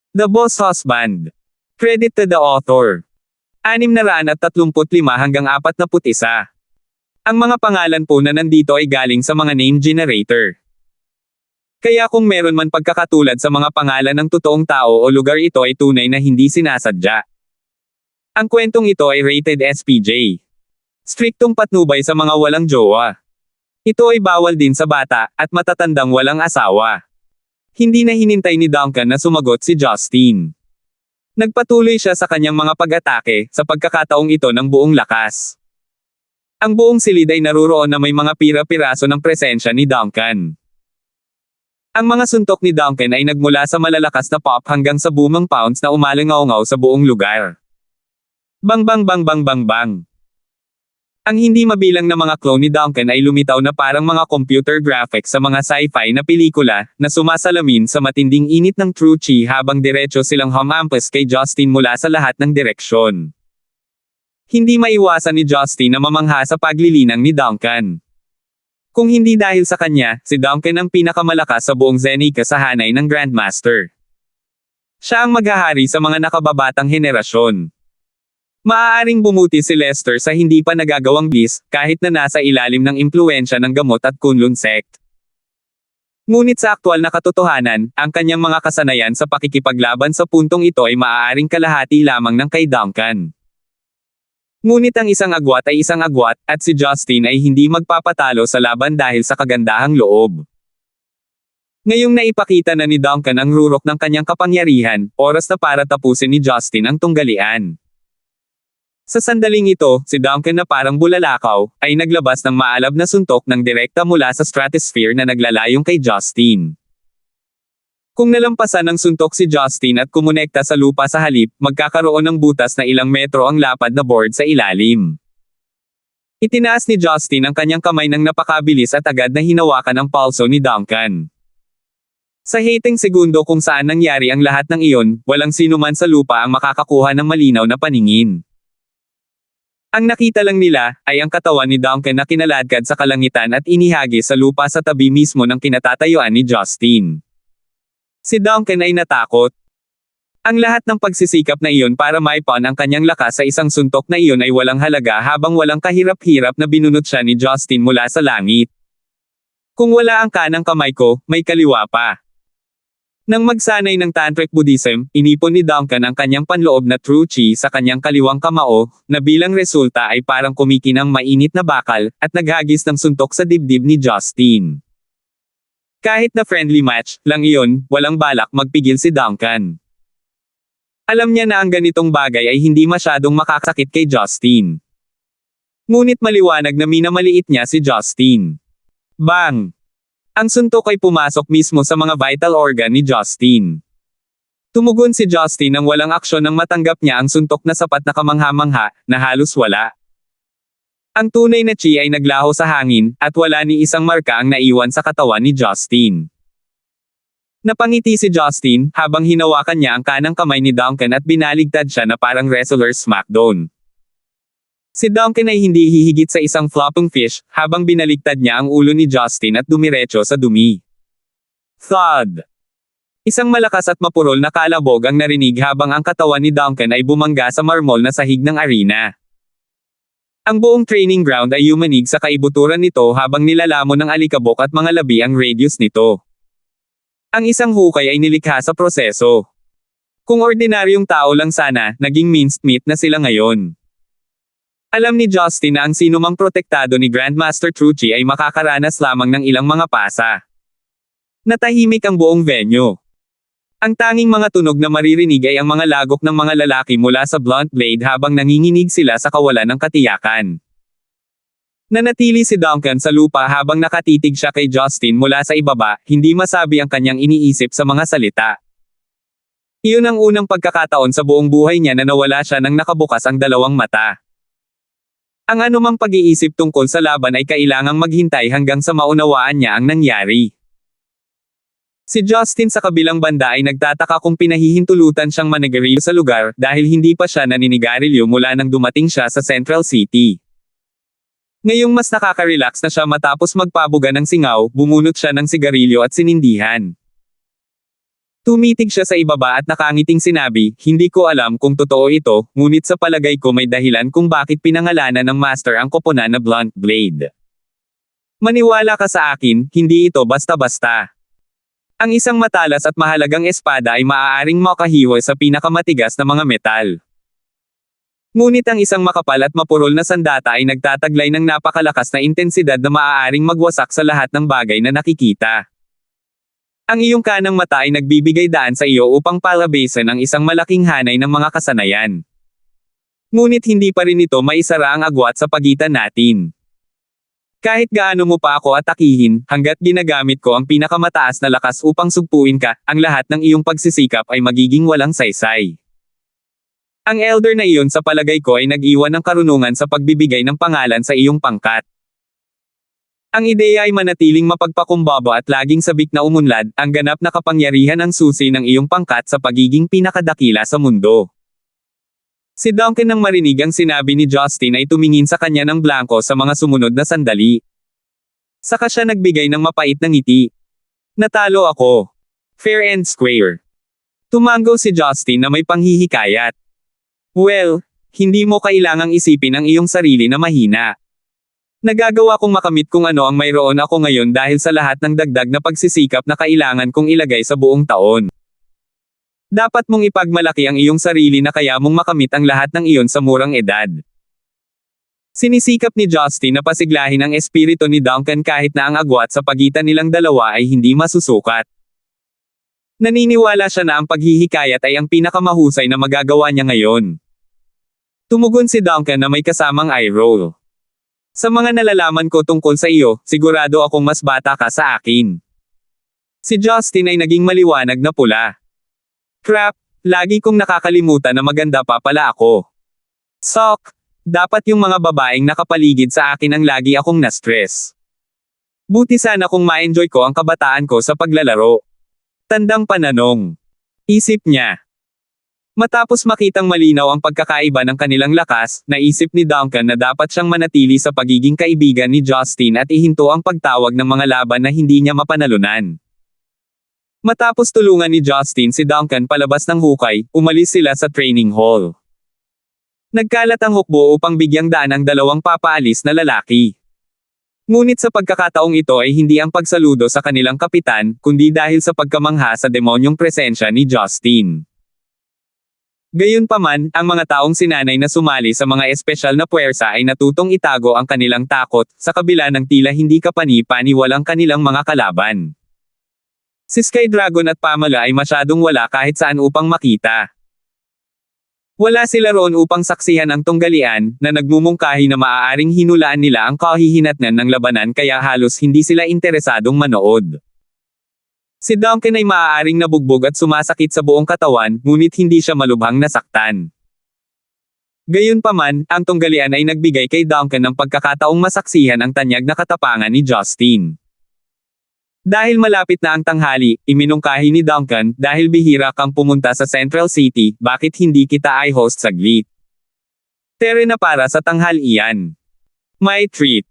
The Boss Husband. Credit to the author. 635 hanggang 41. Ang mga pangalan po na nandito ay galing sa mga name generator. Kaya kung meron man pagkakatulad sa mga pangalan ng totoong tao o lugar, ito ay tunay na hindi sinasadya. Ang kwentong ito ay rated SPJ. Striktong patnubay sa mga walang jowa. Ito ay bawal din sa bata at matatandang walang asawa. Hindi na hinintay ni Duncan na sumagot si Justin. Nagpatuloy siya sa kanyang mga pag-atake sa pagkakataong ito ng buong lakas. Ang buong silid ay naruroon na may mga pira-piraso ng presensya ni Duncan. Ang mga suntok ni Duncan ay nagmula sa malalakas na pop hanggang sa booming pounds na umalingaw-ngaw sa buong lugar. Bang bang bang bang bang bang. Ang hindi mabilang na mga clone ni Duncan ay lumitaw na parang mga computer graphics sa mga sci-fi na pelikula, na sumasalamin sa matinding init ng true chi habang diretso silang humampas kay Justin mula sa lahat ng direksyon. Hindi maiwasan ni Justin na mamangha sa paglilinang ni Duncan. Kung hindi dahil sa kanya, si Duncan ang pinakamalakas sa buong Zenica sa hanay ng Grandmaster. Siya ang maghahari sa mga nakababatang henerasyon. Maaaring bumuti si Lester sa hindi pa nagagawang bis, kahit na nasa ilalim ng impluwensya ng gamot at Kunlun sect. Ngunit sa aktwal na katotohanan, ang kanyang mga kasanayan sa pakikipaglaban sa puntong ito ay maaaring kalahati lamang ng kay Duncan. Ngunit ang isang agwat ay isang agwat, at si Justin ay hindi magpapatalo sa laban dahil sa kagandahang loob. Ngayong naipakita na ni Duncan ang rurok ng kanyang kapangyarihan, oras na para tapusin ni Justin ang tunggalian. Sa sandaling ito, si Duncan na parang bulalakaw, ay naglabas ng maalab na suntok ng direkta mula sa stratosphere na naglalayong kay Justin. Kung nalampasan ng suntok si Justin at kumonekta sa lupa sa halip, magkakaroon ng butas na ilang metro ang lapad na board sa ilalim. Itinaas ni Justin ang kanyang kamay ng napakabilis at agad na hinawakan ang palso ni Duncan. Sa hiteng segundo kung saan nangyari ang lahat ng iyon, walang sinuman sa lupa ang makakakuha ng malinaw na paningin. Ang nakita lang nila, ay ang katawan ni Duncan na kinaladkad sa kalangitan at inihagi sa lupa sa tabi mismo ng kinatatayuan ni Justin. Si Duncan ay natakot. Ang lahat ng pagsisikap na iyon para maipon ang kanyang lakas sa isang suntok na iyon ay walang halaga habang walang kahirap-hirap na binunot siya ni Justin mula sa langit. Kung wala ang kanang kamay ko, may kaliwa pa. Nang magsanay ng Tantric Buddhism, inipon ni Duncan ang kanyang panloob na true chi sa kanyang kaliwang kamao, na bilang resulta ay parang kumikinang mainit na bakal, at naghagis ng suntok sa dibdib ni Justin. Kahit na friendly match lang iyon, walang balak magpigil si Duncan. Alam niya na ang ganitong bagay ay hindi masyadong makakasakit kay Justin. Ngunit maliwanag na minamaliit niya si Justin. Bang! Ang suntok ay pumasok mismo sa mga vital organ ni Justin. Tumugon si Justin nang walang aksyon nang matanggap niya ang suntok na sapat na kamangha-mangha, na halos wala. Ang tunay na chi ay naglaho sa hangin, at wala ni isang marka ang naiwan sa katawan ni Justin. Napangiti si Justin, habang hinawakan niya ang kanang kamay ni Duncan at binaligtad siya na parang wrestler smackdown. Si Duncan ay hindi hihigit sa isang flopping fish, habang binaligtad niya ang ulo ni Justin at dumiretso sa dumi. Thud! Isang malakas at mapurol na kalabog ang narinig habang ang katawan ni Duncan ay bumangga sa marmol na sahig ng arena. Ang buong training ground ay yumanig sa kaibuturan nito habang nilalamon ng alikabok at mga labi ang radius nito. Ang isang hukay ay nilikha sa proseso. Kung ordinaryong tao lang sana, naging minced meat na sila ngayon. Alam ni Justin na ang sinumang protektado ni Grandmaster Truchi ay makakaranas lamang ng ilang mga pasa. Natahimik ang buong venue. Ang tanging mga tunog na maririnig ay ang mga lagok ng mga lalaki mula sa blunt blade habang nanginginig sila sa kawalan ng katiyakan. Nanatili si Duncan sa lupa habang nakatitig siya kay Justin mula sa ibaba, hindi masabi ang kanyang iniisip sa mga salita. Iyon ang unang pagkakataon sa buong buhay niya na nawala siya nang nakabukas ang dalawang mata. Ang anumang pag-iisip tungkol sa laban ay kailangang maghintay hanggang sa maunawaan niya ang nangyari. Si Justin sa kabilang banda ay nagtataka kung pinahihintulutan siyang manigarilyo sa lugar dahil hindi pa siya naninigarilyo mula nang dumating siya sa Central City. Ngayong mas nakaka-relax na siya matapos magpabuga ng singaw, bumunot siya ng sigarilyo at sinindihan. Tumitig siya sa ibaba at nakangiting sinabi, hindi ko alam kung totoo ito, ngunit sa palagay ko may dahilan kung bakit pinangalanan ng master ang koponan na blunt blade. Maniwala ka sa akin, hindi ito basta-basta. Ang isang matalas at mahalagang espada ay maaaring makahiwa sa pinakamatigas na mga metal. Ngunit ang isang makapal at mapurol na sandata ay nagtataglay ng napakalakas na intensidad na maaaring magwasak sa lahat ng bagay na nakikita. Ang iyong kanang mata ay nagbibigay daan sa iyo upang palabasan ang isang malaking hanay ng mga kasanayan. Ngunit hindi pa rin ito maisara ang agwat sa pagitan natin. Kahit gaano mo pa ako atakihin, hanggat ginagamit ko ang pinakamataas na lakas upang sugpuin ka, ang lahat ng iyong pagsisikap ay magiging walang saysay. Ang elder na iyon sa palagay ko ay nag-iwan ng karunungan sa pagbibigay ng pangalan sa iyong pangkat. Ang ideya ay manatiling mapagpakumbaba at laging sabik na umunlad, ang ganap na kapangyarihan ang susi ng iyong pangkat sa pagiging pinakadakila sa mundo. Si Duncan nang marinig ang sinabi ni Justin ay tumingin sa kanya ng blanko sa mga sumunod na sandali. Saka siya nagbigay ng mapait na ngiti. Natalo ako. Fair and square. Tumango si Justin na may panghihikayat. Well, hindi mo kailangang isipin ang iyong sarili na mahina. Nagagawa kong makamit kung ano ang mayroon ako ngayon dahil sa lahat ng dagdag na pagsisikap na kailangan kong ilagay sa buong taon. Dapat mong ipagmalaki ang iyong sarili na kaya mong makamit ang lahat ng iyon sa murang edad. Sinisikap ni Justin na pasiglahin ang espiritu ni Duncan kahit na ang agwat sa pagitan nilang dalawa ay hindi masusukat. Naniniwala siya na ang paghihikayat ay ang pinakamahusay na magagawa niya ngayon. Tumugon si Duncan na may kasamang eye roll. Sa mga nalalaman ko tungkol sa iyo, sigurado akong mas bata ka sa akin. Si Justin ay naging maliwanag na pula. Crap, lagi kong nakakalimutan na maganda pa pala ako. Sok, dapat yung mga babaeng nakapaligid sa akin ang lagi akong na-stress. Buti sana kung ma-enjoy ko ang kabataan ko sa paglalaro. Tandang pananong. Isip niya. Matapos makitang malinaw ang pagkakaiba ng kanilang lakas, naisip ni Duncan na dapat siyang manatili sa pagiging kaibigan ni Justin at ihinto ang pagtawag ng mga laban na hindi niya mapanalunan. Matapos tulungan ni Justin si Duncan palabas ng hukay, umalis sila sa training hall. Nagkalat ang hukbo upang bigyang daan ang dalawang papaalis na lalaki. Ngunit sa pagkakataong ito ay hindi ang pagsaludo sa kanilang kapitan, kundi dahil sa pagkamangha sa demonyong presensya ni Justin. Gayunpaman, ang mga taong sinanay na sumali sa mga espesyal na puwersa ay natutong itago ang kanilang takot, sa kabila ng tila hindi kapani-paniwalang kanilang mga kalaban. Si Sky Dragon at Pamela ay masyadong wala kahit saan upang makita. Wala sila roon upang saksihan ang tunggalian, na nagmumungkahi na maaaring hinulaan nila ang kahihinatnan ng labanan kaya halos hindi sila interesadong manood. Si Duncan ay maaaring nabugbog at sumasakit sa buong katawan, ngunit hindi siya malubhang nasaktan. Gayunpaman, ang tunggalian ay nagbigay kay Duncan ng pagkakataong masaksihan ang tanyag na katapangan ni Justin. Dahil malapit na ang tanghali, iminungkahi ni Duncan, dahil bihira kang pumunta sa Central City, bakit hindi kita i-host saglit? Tere na para sa tanghalian. May treat.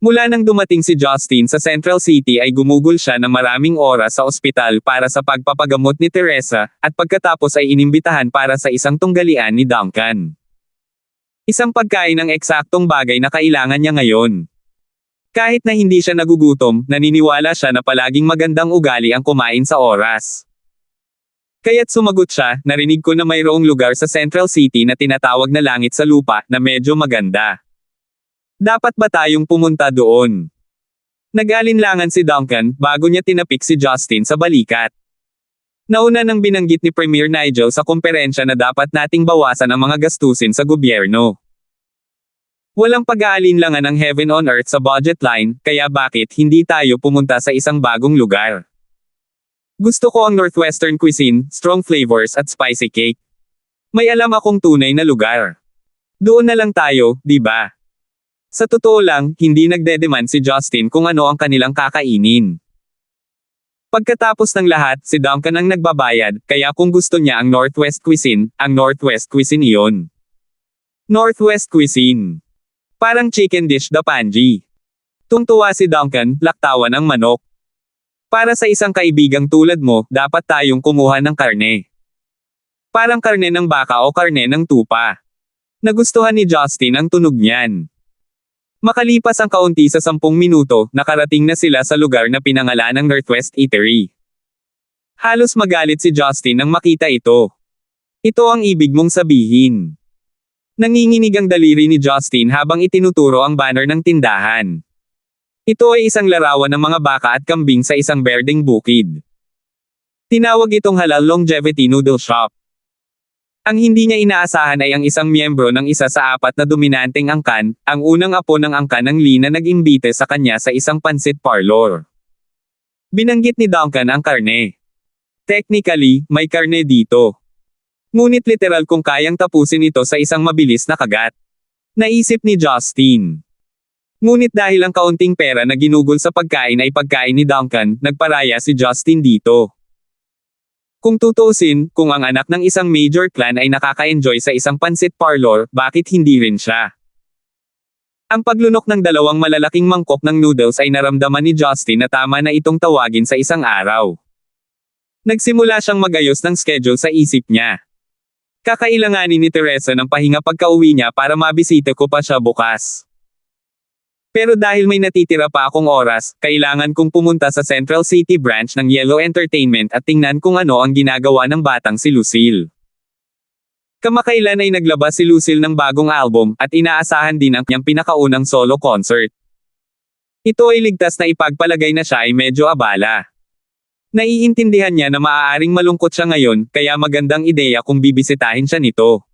Mula nang dumating si Justin sa Central City ay gumugol siya ng maraming oras sa ospital para sa pagpapagamot ni Teresa, at pagkatapos ay inimbitahan para sa isang tunggalian ni Duncan. Isang pagkain ng eksaktong bagay na kailangan niya ngayon. Kahit na hindi siya nagugutom, naniniwala siya na palaging magandang ugali ang kumain sa oras. Kaya't sumagot siya, narinig ko na mayroong lugar sa Central City na tinatawag na langit sa lupa, na medyo maganda. Dapat ba tayong pumunta doon? Nag-alinlangan si Duncan, bago niya tinapik si Justin sa balikat. Nauna nang binanggit ni Premier Nigel sa komperensya na dapat nating bawasan ang mga gastusin sa gobyerno. Walang pag-aalinlangan ng heaven on earth sa budget line, kaya bakit hindi tayo pumunta sa isang bagong lugar? Gusto ko ang Northwestern cuisine, strong flavors at spicy cake. May alam akong tunay na lugar. Doon na lang tayo, di ba? Sa totoo lang, hindi nagdedemand si Justin kung ano ang kanilang kakainin. Pagkatapos ng lahat, si Duncan ang nagbabayad, kaya kung gusto niya ang Northwest cuisine, ang Northwest cuisine iyon. Northwest cuisine. Parang chicken dish da Panji. Tungtuwa si Duncan, laktawan ang manok. Para sa isang kaibigang tulad mo, dapat tayong kumuha ng karne. Parang karne ng baka o karne ng tupa. Nagustuhan ni Justin ang tunog niyan. Makalipas ang kaunti sa 10 minuto, nakarating na sila sa lugar na pinangalan ng Northwest Eatery. Halos magalit si Justin nang makita ito. Ito ang ibig mong sabihin. Nanginginig ang daliri ni Justin habang itinuturo ang banner ng tindahan. Ito ay isang larawan ng mga baka at kambing sa isang berdeng bukid. Tinawag itong Halal Longevity Noodle Shop. Ang hindi niya inaasahan ay ang isang miyembro ng isa sa 4 na dominanteng angkan, ang unang apo ng angkan ng Lee na nag-imbite sa kanya sa isang pansit parlor. Binanggit ni Duncan ang karne. Technically, may karne dito. Ngunit literal kung kayang tapusin ito sa isang mabilis na kagat. Naisip ni Justin. Ngunit dahil ang kaunting pera na ginugol sa pagkain ay pagkain ni Duncan, nagparaya si Justin dito. Kung tutuusin, kung ang anak ng isang major clan ay nakaka-enjoy sa isang pansit parlor, bakit hindi rin siya? Ang paglunok ng 2 malalaking mangkok ng noodles ay naramdaman ni Justin na tama na itong tawagin sa isang araw. Nagsimula siyang magayos ng schedule sa isip niya. Kakailanganin ni Teresa ng pahinga pagka-uwi niya para mabisita ko pa siya bukas. Pero dahil may natitira pa akong oras, kailangan kong pumunta sa Central City branch ng Yellow Entertainment at tingnan kung ano ang ginagawa ng batang si Lucille. Kamakailan ay naglabas si Lucille ng bagong album, at inaasahan din ang kanyang pinakaunang solo concert. Ito ay ligtas na ipagpalagay na siya ay medyo abala. Naiintindihan niya na maaaring malungkot siya ngayon, kaya magandang ideya kung bibisitahin siya nito.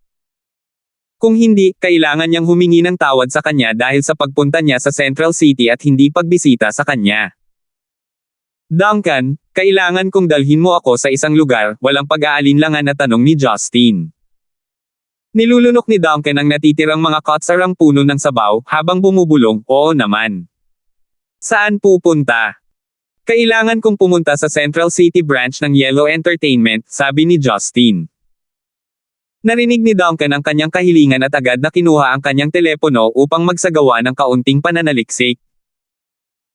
Kung hindi, kailangan niyang humingi ng tawad sa kanya dahil sa pagpunta niya sa Central City at hindi pagbisita sa kanya. Duncan, kailangan kong dalhin mo ako sa isang lugar, walang pag-aalinlangan na tanong ni Justin. Nilulunok ni Duncan ang natitirang mga kutsarang puno ng sabaw, habang bumubulong, oo naman. Saan pupunta? Kailangan kong pumunta sa Central City branch ng Yellow Entertainment, sabi ni Justin. Narinig ni Duncan ang kanyang kahilingan at agad na kinuha ang kanyang telepono upang magsagawa ng kaunting pananaliksik.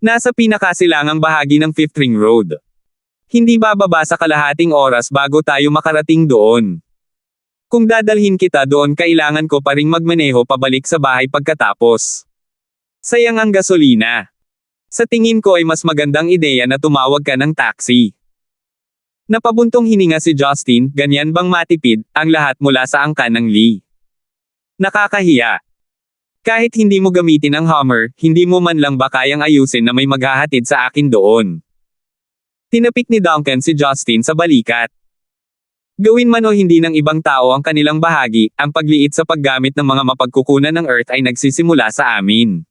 Nasa pinakasilangang bahagi ng 5th Ring Road. Hindi bababa sa kalahating oras bago tayo makarating doon. Kung dadalhin kita doon, kailangan ko pa ring magmaneho pabalik sa bahay pagkatapos. Sayang ang gasolina. Sa tingin ko ay mas magandang ideya na tumawag ka ng taxi. Napabuntong hininga si Justin, ganyan bang matipid, ang lahat mula sa angkan ng Lee? Nakakahiya. Kahit hindi mo gamitin ang Hummer, hindi mo man lang ba kayang ayusin na may maghahatid sa akin doon? Tinapik ni Duncan si Justin sa balikat. Gawin man o hindi ng ibang tao ang kanilang bahagi, ang pagliit sa paggamit ng mga mapagkukunan ng Earth ay nagsisimula sa amin.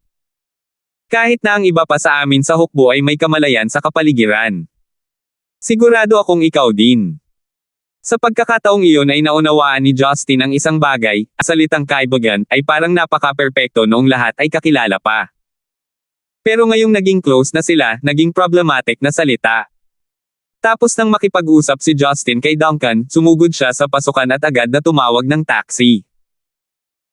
Kahit na ang iba pa sa amin sa hukbo ay may kamalayan sa kapaligiran. Sigurado akong ikaw din. Sa pagkakataong iyon ay naunawaan ni Justin ang isang bagay, salitang kaibigan, ay parang napaka-perpekto noong lahat ay kakilala pa. Pero ngayong naging close na sila, naging problematic na salita. Tapos nang makipag-usap si Justin kay Duncan, sumugod siya sa pasukan at agad na tumawag ng taxi.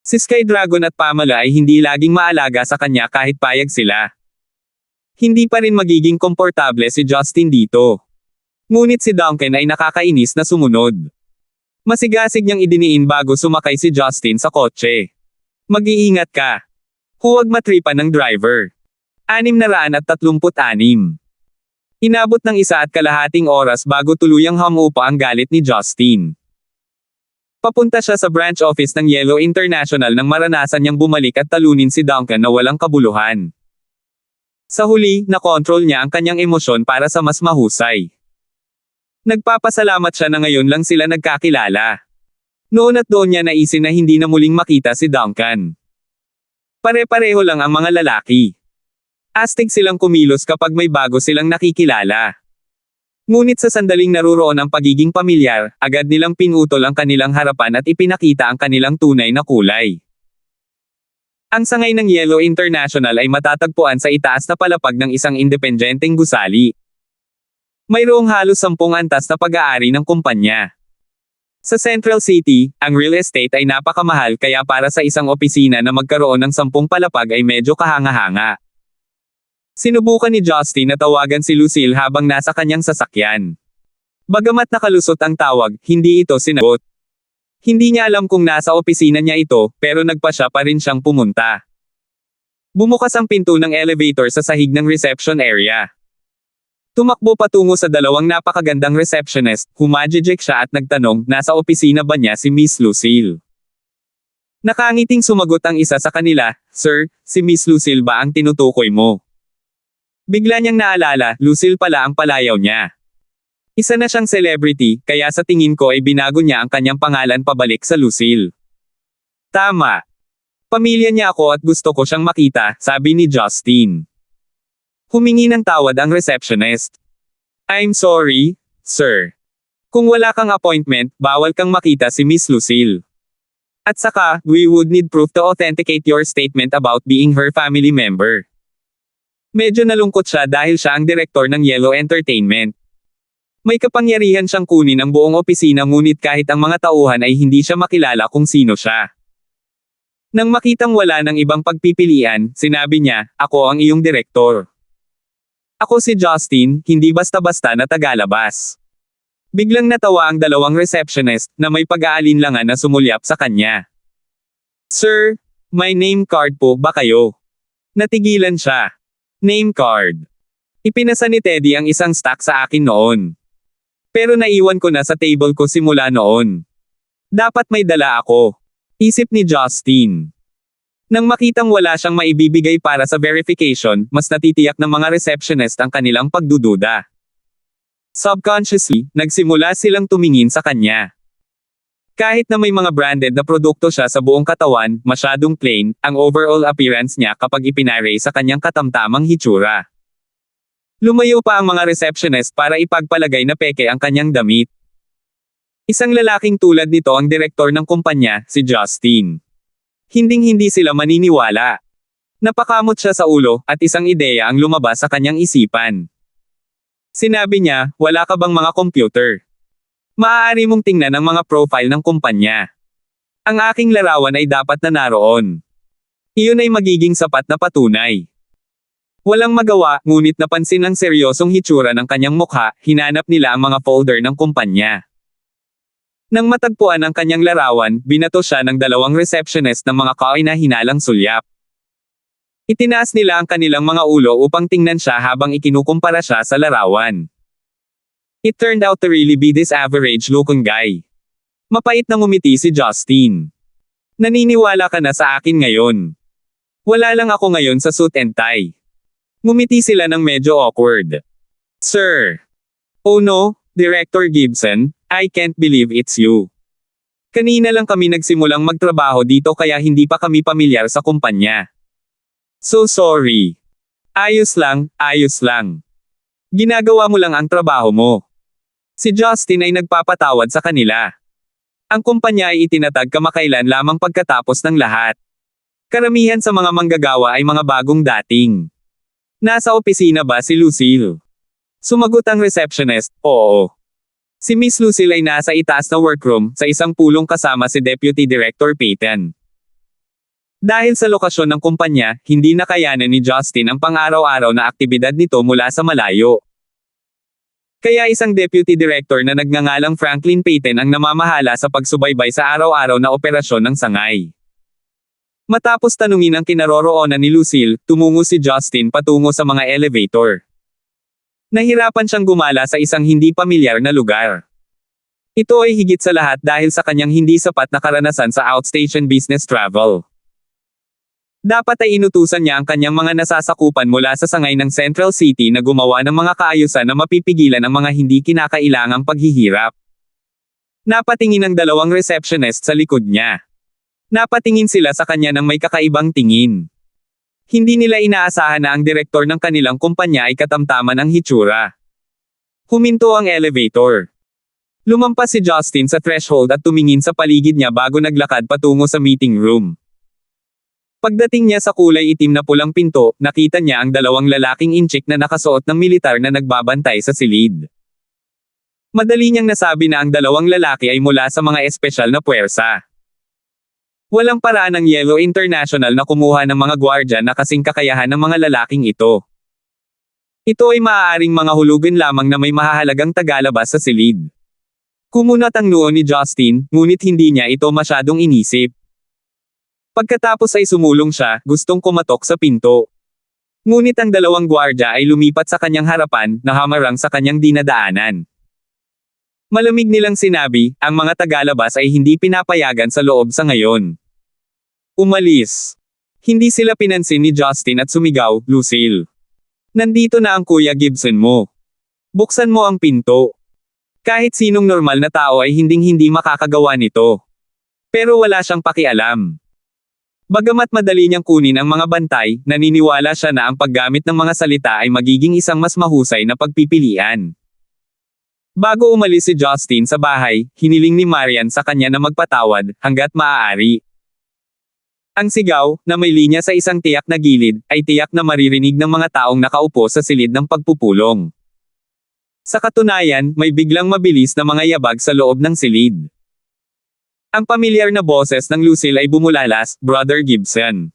Si Sky Dragon at Pamela ay hindi laging maalaga sa kanya kahit payag sila. Hindi pa rin magiging komportable si Justin dito. Ngunit si Duncan ay nakakainis na sumunod. Masigasig niyang idiniin bago sumakay si Justin sa kotse. Mag-iingat ka. Huwag matripan ng driver. 636. Inabot ng 1.5 oras bago tuluyang humupa ang galit ni Justin. Papunta siya sa branch office ng Yellow International nang maranasan niyang bumalik at talunin si Duncan na walang kabuluhan. Sa huli, nakontrol niya ang kanyang emosyon para sa mas mahusay. Nagpapasalamat siya na ngayon lang sila nagkakilala. Noon at doon niya naisin na hindi na muling makita si Duncan. Pare-pareho lang ang mga lalaki. Astig silang kumilos kapag may bago silang nakikilala. Ngunit sa sandaling naruroon ang pagiging pamilyar, agad nilang pinutol ang kanilang harapan at ipinakita ang kanilang tunay na kulay. Ang sangay ng Yellow International ay matatagpuan sa itaas na palapag ng isang independenteng gusali. Mayroong halos 10 antas na pag-aari ng kumpanya. Sa Central City, ang real estate ay napakamahal kaya para sa isang opisina na magkaroon ng 10 palapag ay medyo kahanga-hanga. Sinubukan ni Justin na tawagan si Lucille habang nasa kanyang sasakyan. Bagamat nakalusot ang tawag, hindi ito sinagot. Hindi niya alam kung nasa opisina niya ito, pero nagpa siya pa rin siyang pumunta. Bumukas ang pinto ng elevator sa sahig ng reception area. Tumakbo patungo sa dalawang napakagandang receptionist, humajijek siya at nagtanong, nasa opisina ba niya si Miss Lucille? Nakangiting sumagot ang isa sa kanila, Sir, si Miss Lucille ba ang tinutukoy mo? Bigla niyang naalala, Lucille pala ang palayaw niya. Isa na siyang celebrity, kaya sa tingin ko ay binago niya ang kanyang pangalan pabalik sa Lucille. Tama. Pamilya niya ako at gusto ko siyang makita, sabi ni Justin. Humingi ng tawad ang receptionist. I'm sorry, sir. Kung wala kang appointment, bawal kang makita si Miss Lucille. At saka, we would need proof to authenticate your statement about being her family member. Medyo nalungkot siya dahil siya ang direktor ng Yellow Entertainment. May kapangyarihan siyang kunin ang buong opisina ngunit kahit ang mga tauhan ay hindi siya makilala kung sino siya. Nang makitang wala ng ibang pagpipilian, sinabi niya, ako ang iyong direktor. Ako si Justin, hindi basta-basta na tagalabas. Biglang natawa ang dalawang receptionist na may pag-aalinlangan na sumulyap sa kanya. Sir, may name card po ba kayo? Natigilan siya. Name card. Ipinasa ni Teddy ang isang stack sa akin noon. Pero naiwan ko na sa table ko simula noon. Dapat may dala ako. Isip ni Justin. Nang makitang wala siyang maibibigay para sa verification, mas natitiyak ng mga receptionist ang kanilang pagdududa. Subconsciously, nagsimula silang tumingin sa kanya. Kahit na may mga branded na produkto siya sa buong katawan, masyadong plain, ang overall appearance niya kapag ipinare sa kanyang katamtamang hitsura. Lumayo pa ang mga receptionist para ipagpalagay na peke ang kanyang damit. Isang lalaking tulad nito ang direktor ng kumpanya, si Justin. Hinding-hindi sila maniniwala. Napakamot siya sa ulo, at isang ideya ang lumabas sa kanyang isipan. Sinabi niya, wala ka bang mga computer? Maaari mong tingnan ang mga profile ng kumpanya. Ang aking larawan ay dapat na naroon. Iyon ay magiging sapat na patunay. Walang magawa, ngunit napansin ang seryosong hitsura ng kanyang mukha, hinanap nila ang mga folder ng kumpanya. Nang matagpuan ang kanyang larawan, binato siya ng dalawang receptionist ng mga kaina-hinalang sulyap. Itinaas nila ang kanilang mga ulo upang tingnan siya habang ikinukumpara siya sa larawan. It turned out to really be this average-looking guy. Mapait na ngumiti si Justin. Naniniwala ka na sa akin ngayon. Wala lang ako ngayon sa suit and tie. Ngumiti sila ng medyo awkward. Sir. Oh no, Director Gibson, I can't believe it's you. Kanina lang kami nagsimulang magtrabaho dito kaya hindi pa kami pamilyar sa kumpanya. So sorry. Ayos lang, ayos lang. Ginagawa mo lang ang trabaho mo. Si Justin ay nagpapatawad sa kanila. Ang kumpanya ay itinatag kamakailan lamang pagkatapos ng lahat. Karamihan sa mga manggagawa ay mga bagong dating. Nasa opisina ba si Lucille? Sumagot ang receptionist, oo. Si Miss Lucille ay nasa itaas na workroom, sa isang pulong kasama si Deputy Director Peyton. Dahil sa lokasyon ng kumpanya, hindi nakayanan ni Justin ang pang-araw-araw na aktibidad nito mula sa malayo. Kaya isang Deputy Director na nagngangalang Franklin Peyton ang namamahala sa pagsubaybay sa araw-araw na operasyon ng sangay. Matapos tanungin ang kinaroroonan ni Lucille, tumungo si Justin patungo sa mga elevator. Nahirapan siyang gumala sa isang hindi pamilyar na lugar. Ito ay higit sa lahat dahil sa kanyang hindi sapat na karanasan sa outstation business travel. Dapat ay inutusan niya ang kanyang mga nasasakupan mula sa sangay ng Central City na gumawa ng mga kaayusan na mapipigilan ang mga hindi kinakailangang paghihirap. Napatingin ang dalawang receptionist sa likod niya. Napatingin sila sa kanya ng may kakaibang tingin. Hindi nila inaasahan na ang direktor ng kanilang kumpanya ay katamtaman ang hitsura. Huminto ang elevator. Lumampas si Justin sa threshold at tumingin sa paligid niya bago naglakad patungo sa meeting room. Pagdating niya sa kulay itim na pulang pinto, nakita niya ang dalawang lalaking inchik na nakasuot ng militar na nagbabantay sa silid. Madali niyang nasabi na ang dalawang lalaki ay mula sa mga espesyal na puwersa. Walang paraan ng Yellow International na kumuha ng mga gwardya na kasing kakayahan ng mga lalaking ito. Ito ay maaaring mga hulugan lamang na may mahahalagang tagalabas sa silid. Kumunat ang noo ni Justin, ngunit hindi niya ito masyadong inisip. Pagkatapos ay sumulong siya, gustong kumatok sa pinto. Ngunit ang dalawang gwardya ay lumipat sa kanyang harapan, na hamarang sa kanyang dinadaanan. Malamig nilang sinabi, ang mga tagalabas ay hindi pinapayagan sa loob sa ngayon. Umalis. Hindi sila pinansin ni Justin at sumigaw, Lucille. Nandito na ang Kuya Gibson mo. Buksan mo ang pinto. Kahit sinong normal na tao ay hinding-hindi makakagawa nito. Pero wala siyang pakialam. Bagamat madali niyang kunin ang mga bantay, naniniwala siya na ang paggamit ng mga salita ay magiging isang mas mahusay na pagpipilian. Bago umalis si Justin sa bahay, hiniling ni Marian sa kanya na magpatawad, hanggat maaari. Ang sigaw, na may linya sa isang tiyak na gilid, ay tiyak na maririnig ng mga taong nakaupo sa silid ng pagpupulong. Sa katunayan, may biglang mabilis na mga yabag sa loob ng silid. Ang pamilyar na boses ng Lucille ay bumulalas, Brother Gibson.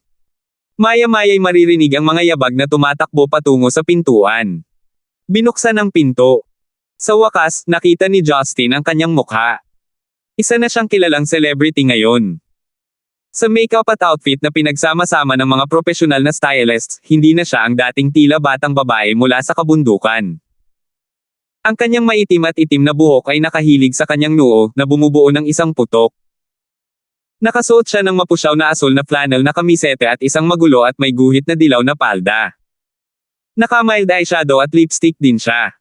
Maya-maya'y maririnig ang mga yabag na tumatakbo patungo sa pintuan. Binuksan ang pinto. Sa wakas, nakita ni Justin ang kanyang mukha. Isa na siyang kilalang celebrity ngayon. Sa makeup at outfit na pinagsama-sama ng mga profesional na stylists, hindi na siya ang dating tila batang babae mula sa kabundukan. Ang kanyang maitim at itim na buhok ay nakahilig sa kanyang noo, na bumubuo ng isang putok. Nakasuot siya ng mapusyaw na asul na flannel na kamisete at isang magulo at may guhit na dilaw na palda. Naka-mild eyeshadow at lipstick din siya.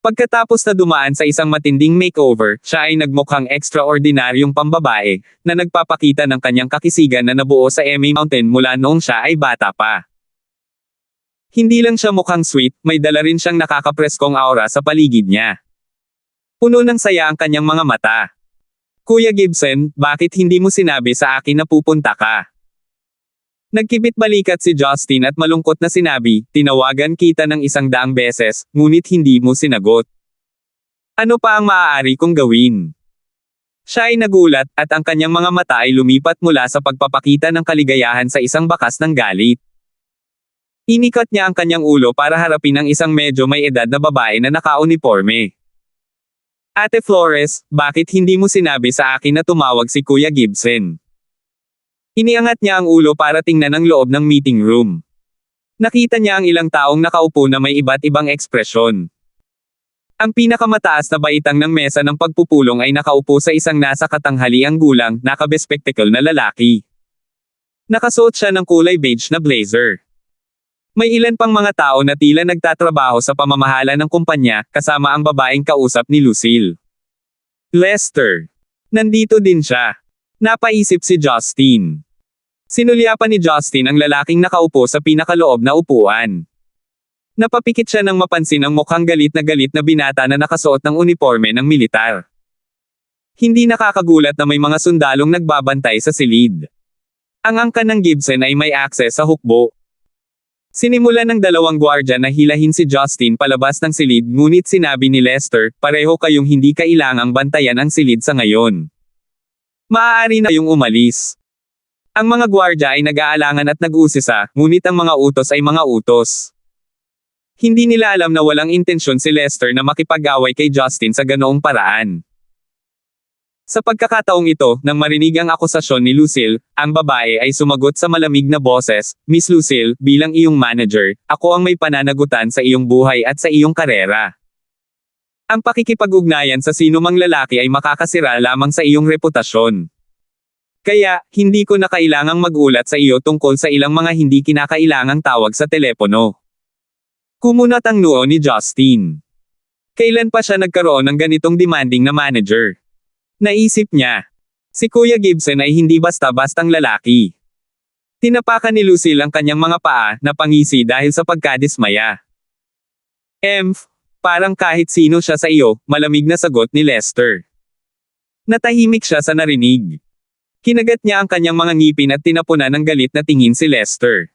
Pagkatapos na dumaan sa isang matinding makeover, siya ay nagmukhang ekstraordinaryong pambabae, na nagpapakita ng kanyang kakisigan na nabuo sa Emi Mountain mula noong siya ay bata pa. Hindi lang siya mukhang sweet, may dala rin siyang nakakapreskong aura sa paligid niya. Puno ng saya ang kanyang mga mata. Kuya Gibson, bakit hindi mo sinabi sa akin na pupunta ka? Nagkibit balikat si Justin at malungkot na sinabi, tinawagan kita ng 100 beses, ngunit hindi mo sinagot. Ano pa ang maaari kong gawin? Siya ay nagulat, at ang kanyang mga mata ay lumipat mula sa pagpapakita ng kaligayahan sa isang bakas ng galit. Inikat niya ang kanyang ulo para harapin ang isang medyo may edad na babae na naka-uniforme. Ate Flores, bakit hindi mo sinabi sa akin na tumawag si Kuya Gibson? Iniangat niya ang ulo para tingnan ang loob ng meeting room. Nakita niya ang ilang taong nakaupo na may iba't ibang ekspresyon. Ang pinakamataas na baitang ng mesa ng pagpupulong ay nakaupo sa isang nasa katanghaliang gulang, nakabe-spectacle na lalaki. Nakasuot siya ng kulay beige na blazer. May ilan pang mga tao na tila nagtatrabaho sa pamamahala ng kumpanya, kasama ang babaeng kausap ni Lucille. Lester. Nandito din siya. Napaisip si Justin. Sinulyapan ni Justin ang lalaking nakaupo sa pinakaloob na upuan. Napapikit siya nang mapansin ang mukhang galit na binata na nakasuot ng uniforme ng militar. Hindi nakakagulat na may mga sundalong nagbabantay sa silid. Ang angkan ng Gibson ay may akses sa hukbo. Sinimulan ng dalawang gwardya na hilahin si Justin palabas ng silid, ngunit sinabi ni Lester, pareho kayong hindi kailangang bantayan ang silid sa ngayon. Maaari na kayong umalis. Ang mga gwardya ay nag-aalangan at nag-uusisa, ngunit ang mga utos ay mga utos. Hindi nila alam na walang intensyon si Lester na makipag-away kay Justin sa ganoong paraan. Sa pagkakataong ito, nang marinig ang akusasyon ni Lucille, ang babae ay sumagot sa malamig na boses, Miss Lucille, bilang iyong manager, ako ang may pananagutan sa iyong buhay at sa iyong karera. Ang pakikipag-ugnayan sa sinumang lalaki ay makakasira lamang sa iyong reputasyon. Kaya, hindi ko na kailangang magulat sa iyo tungkol sa ilang mga hindi kinakailangang tawag sa telepono. Kumunat ang noo ni Justin. Kailan pa siya nagkaroon ng ganitong demanding na manager? Naisip niya. Si Kuya Gibson ay hindi basta-bastang lalaki. Tinapakan ni Lucille ang kanyang mga paa, na pangisi dahil sa pagkadismaya. Parang kahit sino siya sa iyo, malamig na sagot ni Lester. Natahimik siya sa narinig. Kinagat niya ang kanyang mga ngipin at tinapunan ng galit na tingin si Lester.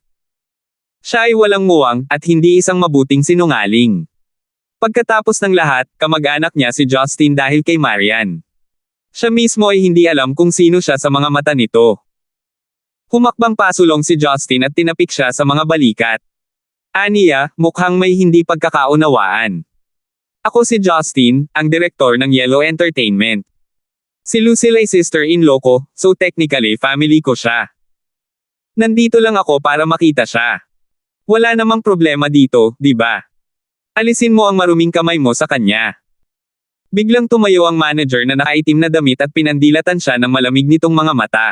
Siya ay walang muwang, at hindi isang mabuting sinungaling. Pagkatapos ng lahat, kamag-anak niya si Justin dahil kay Marian. Siya mismo ay hindi alam kung sino siya sa mga mata nito. Humakbang pasulong si Justin at tinapik siya sa mga balikat. Aniya, mukhang may hindi pagkakaunawaan. Ako si Justin, ang direktor ng Yellow Entertainment. Si Lucille ay sister-in-law ko, so technically family ko siya. Nandito lang ako para makita siya. Wala namang problema dito, di ba? Alisin mo ang maruming kamay mo sa kanya. Biglang tumayo ang manager na nakaitim na damit at pinandilatan siya ng malamig nitong mga mata.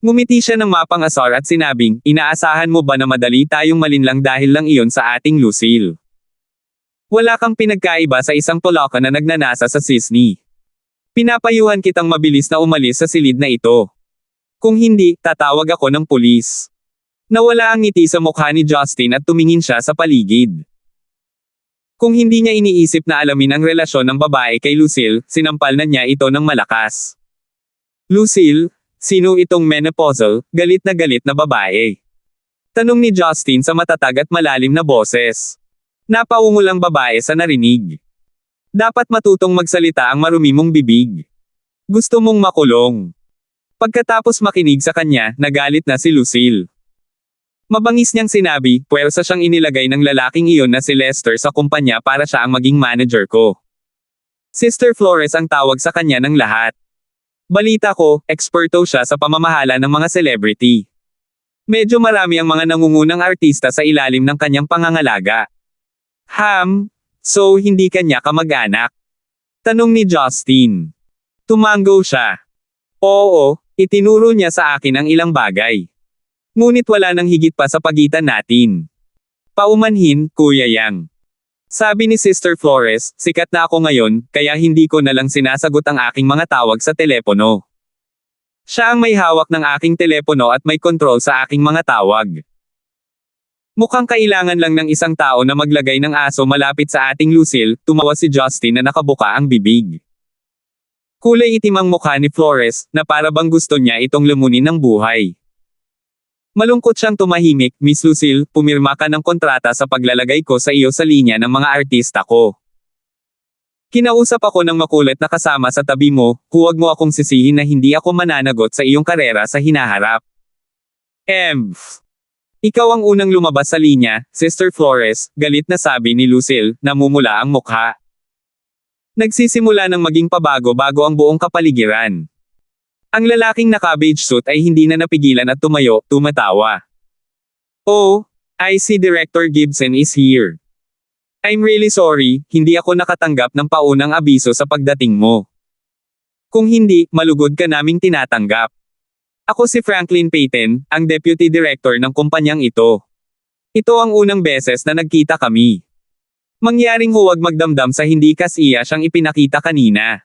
Ngumiti siya ng mapang-asar at sinabing, inaasahan mo ba na madali tayong malinlang dahil lang iyon sa ating Lucille? Wala kang pinagkaiba sa isang Polaca na nagnanasa sa Sisney. Pinapayuhan kitang mabilis na umalis sa silid na ito. Kung hindi, tatawag ako ng pulis. Nawala ang ngiti sa mukha ni Justin at tumingin siya sa paligid. Kung hindi niya iniisip na alamin ang relasyon ng babae kay Lucille, sinampal na niya ito ng malakas. Lucille? Sino itong menopausal, galit na babae? Tanong ni Justin sa matatag at malalim na boses. Napaungol ang babae sa narinig. Dapat matutong magsalita ang marumi mong bibig. Gusto mong makulong. Pagkatapos makinig sa kanya, nagalit na si Lucille. Mabangis niyang sinabi, puwersa siyang inilagay ng lalaking iyon na si Lester sa kumpanya para siya ang maging manager ko. Sister Flores ang tawag sa kanya ng lahat. Balita ko, eksperto siya sa pamamahala ng mga celebrity. Medyo marami ang mga nangungunang artista sa ilalim ng kanyang pangangalaga. So hindi kanya kamag-anak? Tanong ni Justin. Tumango siya. Oo, itinuro niya sa akin ang ilang bagay. Ngunit wala nang higit pa sa pagitan natin. Paumanhin, Kuya Yang. Sabi ni Sister Flores, sikat na ako ngayon, kaya hindi ko na lang sinasagot ang aking mga tawag sa telepono. Siya ang may hawak ng aking telepono at may kontrol sa aking mga tawag. Mukhang kailangan lang ng isang tao na maglagay ng aso malapit sa ating Lucille, tumawa si Justin na nakabuka ang bibig. Kulay itim ang mukha ni Flores, na para bang gusto niya itong lumunin ng buhay. Malungkot siyang tumahimik, Miss Lucille, pumirma ka ng kontrata sa paglalagay ko sa iyo sa linya ng mga artista ko. Kinausap ako ng makulit na kasama sa tabi mo, huwag mo akong sisihin na hindi ako mananagot sa iyong karera sa hinaharap. Ikaw ang unang lumabas sa linya, Sister Flores, galit na sabi ni Lucille, namumula ang mukha. Nagsisimula ng maging pabago-bago ang buong kapaligiran. Ang lalaking naka-beige suit ay hindi na napigilan at tumayo, tumatawa. Oh, I see Director Gibson is here. I'm really sorry, hindi ako nakatanggap ng paunang abiso sa pagdating mo. Kung hindi, malugod ka naming tinatanggap. Ako si Franklin Payton, ang Deputy Director ng kumpanyang ito. Ito ang unang beses na nagkita kami. Mangyaring huwag magdamdam sa hindi kasiya siyang ipinakita kanina.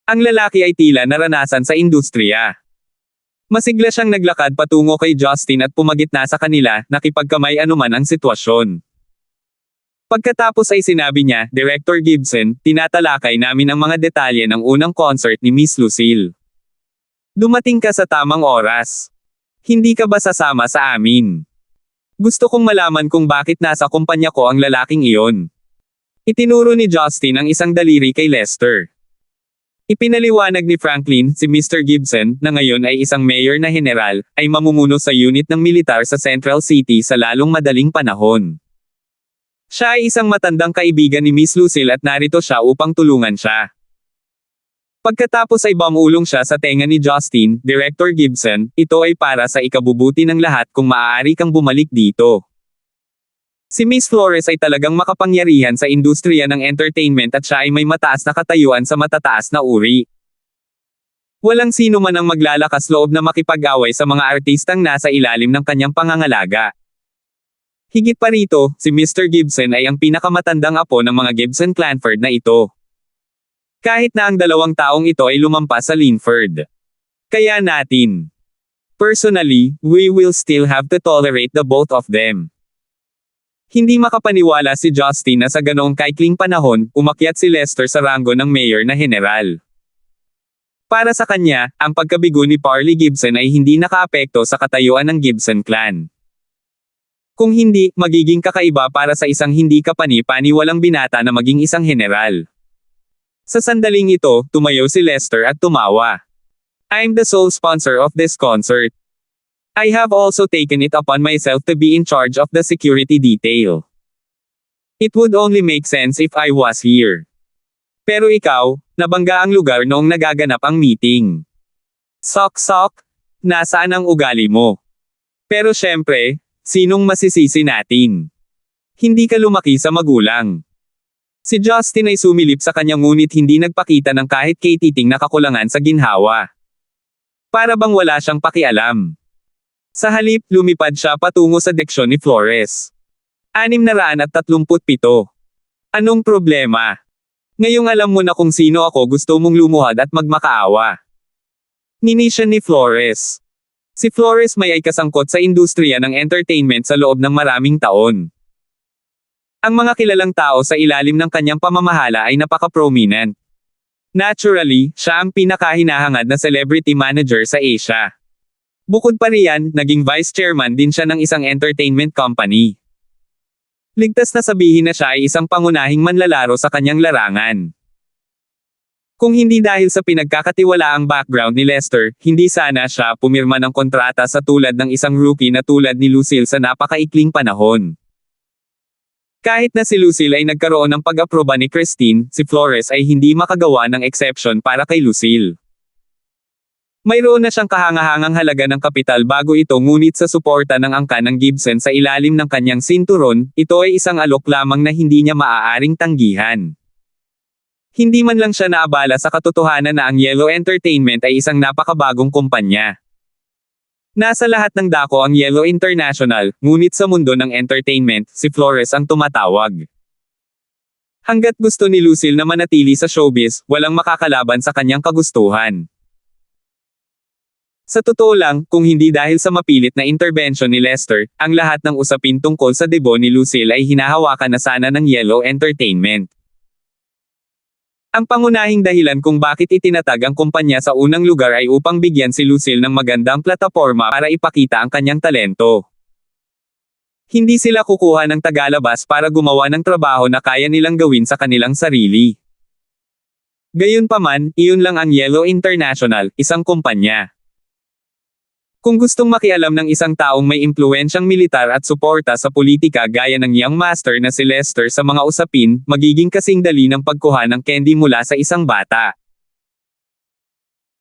Ang lalaki ay tila naranasan sa industriya. Masigla siyang naglakad patungo kay Justin at pumagitna sa kanila, nakipagkamay anuman ang sitwasyon. Pagkatapos ay sinabi niya, Director Gibson, tinatalakay namin ang mga detalye ng unang concert ni Miss Lucille. Dumating ka sa tamang oras. Hindi ka ba sasama sa amin? Gusto kong malaman kung bakit nasa kumpanya ko ang lalaking iyon. Itinuro ni Justin ang isang daliri kay Lester. Ipinaliwanag ni Franklin, si Mr. Gibson, na ngayon ay isang mayor na general, ay mamumuno sa unit ng militar sa Central City sa lalong madaling panahon. Siya ay isang matandang kaibigan ni Miss Lucille at narito siya upang tulungan siya. Pagkatapos ay bumulong siya sa tenga ni Justin, Director Gibson, ito ay para sa ikabubuti ng lahat kung maaari kang bumalik dito. Si Miss Flores ay talagang makapangyarihan sa industriya ng entertainment at siya ay may mataas na katayuan sa matataas na uri. Walang sino man ang maglalakas loob na makipag-away sa mga artistang nasa ilalim ng kanyang pangangalaga. Higit pa rito, si Mr. Gibson ay ang pinakamatandang apo ng mga Gibson Clanford na ito. Kahit na ang dalawang taong ito ay lumampas sa Linford. Kaya natin. Personally, we will still have to tolerate the both of them. Hindi makapaniwala si Justin na sa ganoong kaikling panahon, umakyat si Lester sa ranggo ng mayor na general. Para sa kanya, ang pagkabigo ni Parley Gibson ay hindi nakaapekto sa katayuan ng Gibson clan. Kung hindi, magiging kakaiba para sa isang hindi kapani-paniwalang binata na maging isang general. Sa sandaling ito, tumayo si Lester at tumawa. I'm the sole sponsor of this concert. I have also taken it upon myself to be in charge of the security detail. It would only make sense if I was here. Pero ikaw, nabangga ang lugar noong nagaganap ang meeting. Sok-sok, nasaan ang ugali mo? Pero syempre, sinong masisisi natin? Hindi ka lumaki sa magulang. Si Justin ay sumilip sa kanya ngunit hindi nagpakita ng kahit kay-titing na kakulangan sa ginhawa. Para bang wala siyang pakialam. Sa halip, lumipad siya patungo sa deksyon ni Flores. 637. Anong problema? Ngayong alam mo na kung sino ako, gusto mong lumuhad at magmakaawa. Ninisya ni Flores. Si Flores may ay kasangkot sa industriya ng entertainment sa loob ng maraming taon. Ang mga kilalang tao sa ilalim ng kanyang pamamahala ay napaka-prominent. Naturally, siya ang pinakahinahangad na celebrity manager sa Asia. Bukod pa riyan, naging vice chairman din siya ng isang entertainment company. Ligtas na sabihin na siya ay isang pangunahing manlalaro sa kanyang larangan. Kung hindi dahil sa pinagkakatiwalaang background ni Lester, hindi sana siya pumirma ng kontrata sa tulad ng isang rookie na tulad ni Lucille sa napakaikling panahon. Kahit na si Lucille ay nagkaroon ng pag-aproba ni Christine, si Flores ay hindi makagawa ng exception para kay Lucille. Mayroon na siyang kahangahangang halaga ng kapital bago ito ngunit sa suporta ng angkan ng Gibson sa ilalim ng kanyang sinturon, ito ay isang alok lamang na hindi niya maaaring tanggihan. Hindi man lang siya naabala sa katotohanan na ang Yellow Entertainment ay isang napakabagong kumpanya. Nasa lahat ng dako ang Yellow International, ngunit sa mundo ng entertainment, si Flores ang tumatawag. Hanggat gusto ni Lucille na manatili sa showbiz, walang makakalaban sa kanyang kagustuhan. Sa totoo lang, kung hindi dahil sa mapilit na intervention ni Lester, ang lahat ng usapin tungkol sa debo ni Lucille ay hinahawakan na sana ng Yellow Entertainment. Ang pangunahing dahilan kung bakit itinatag ang kumpanya sa unang lugar ay upang bigyan si Lucille ng magandang plataporma para ipakita ang kanyang talento. Hindi sila kukuha ng tagalabas para gumawa ng trabaho na kaya nilang gawin sa kanilang sarili. Gayunpaman, iyon lang ang Yellow International, isang kumpanya. Kung gustong makialam ng isang taong may impluwensyang militar at suporta sa politika gaya ng young master na si Lester sa mga usapin, magiging kasing dali ng pagkuha ng candy mula sa isang bata.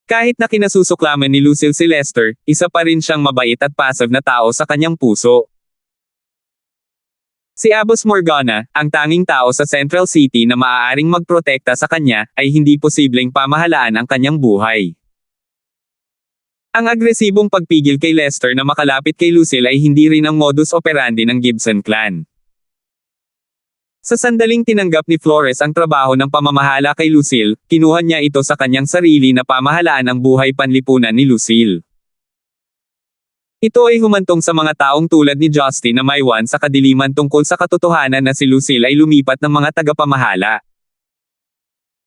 Kahit na kinasusuklaman ni Lucille si Lester, isa pa rin siyang mabait at passive na tao sa kanyang puso. Si Abbas Morgana, ang tanging tao sa Central City na maaaring magprotekta sa kanya, ay hindi posibleng pamahalaan ang kanyang buhay. Ang agresibong pagpigil kay Lester na makalapit kay Lucille ay hindi rin ang modus operandi ng Gibson clan. Sa sandaling tinanggap ni Flores ang trabaho ng pamamahala kay Lucille, kinuha niya ito sa kanyang sarili na pamahalaan ang buhay panlipunan ni Lucille. Ito ay humantong sa mga taong tulad ni Justin na maiwan sa kadiliman tungkol sa katotohanan na si Lucille ay lumipat ng mga tagapamahala.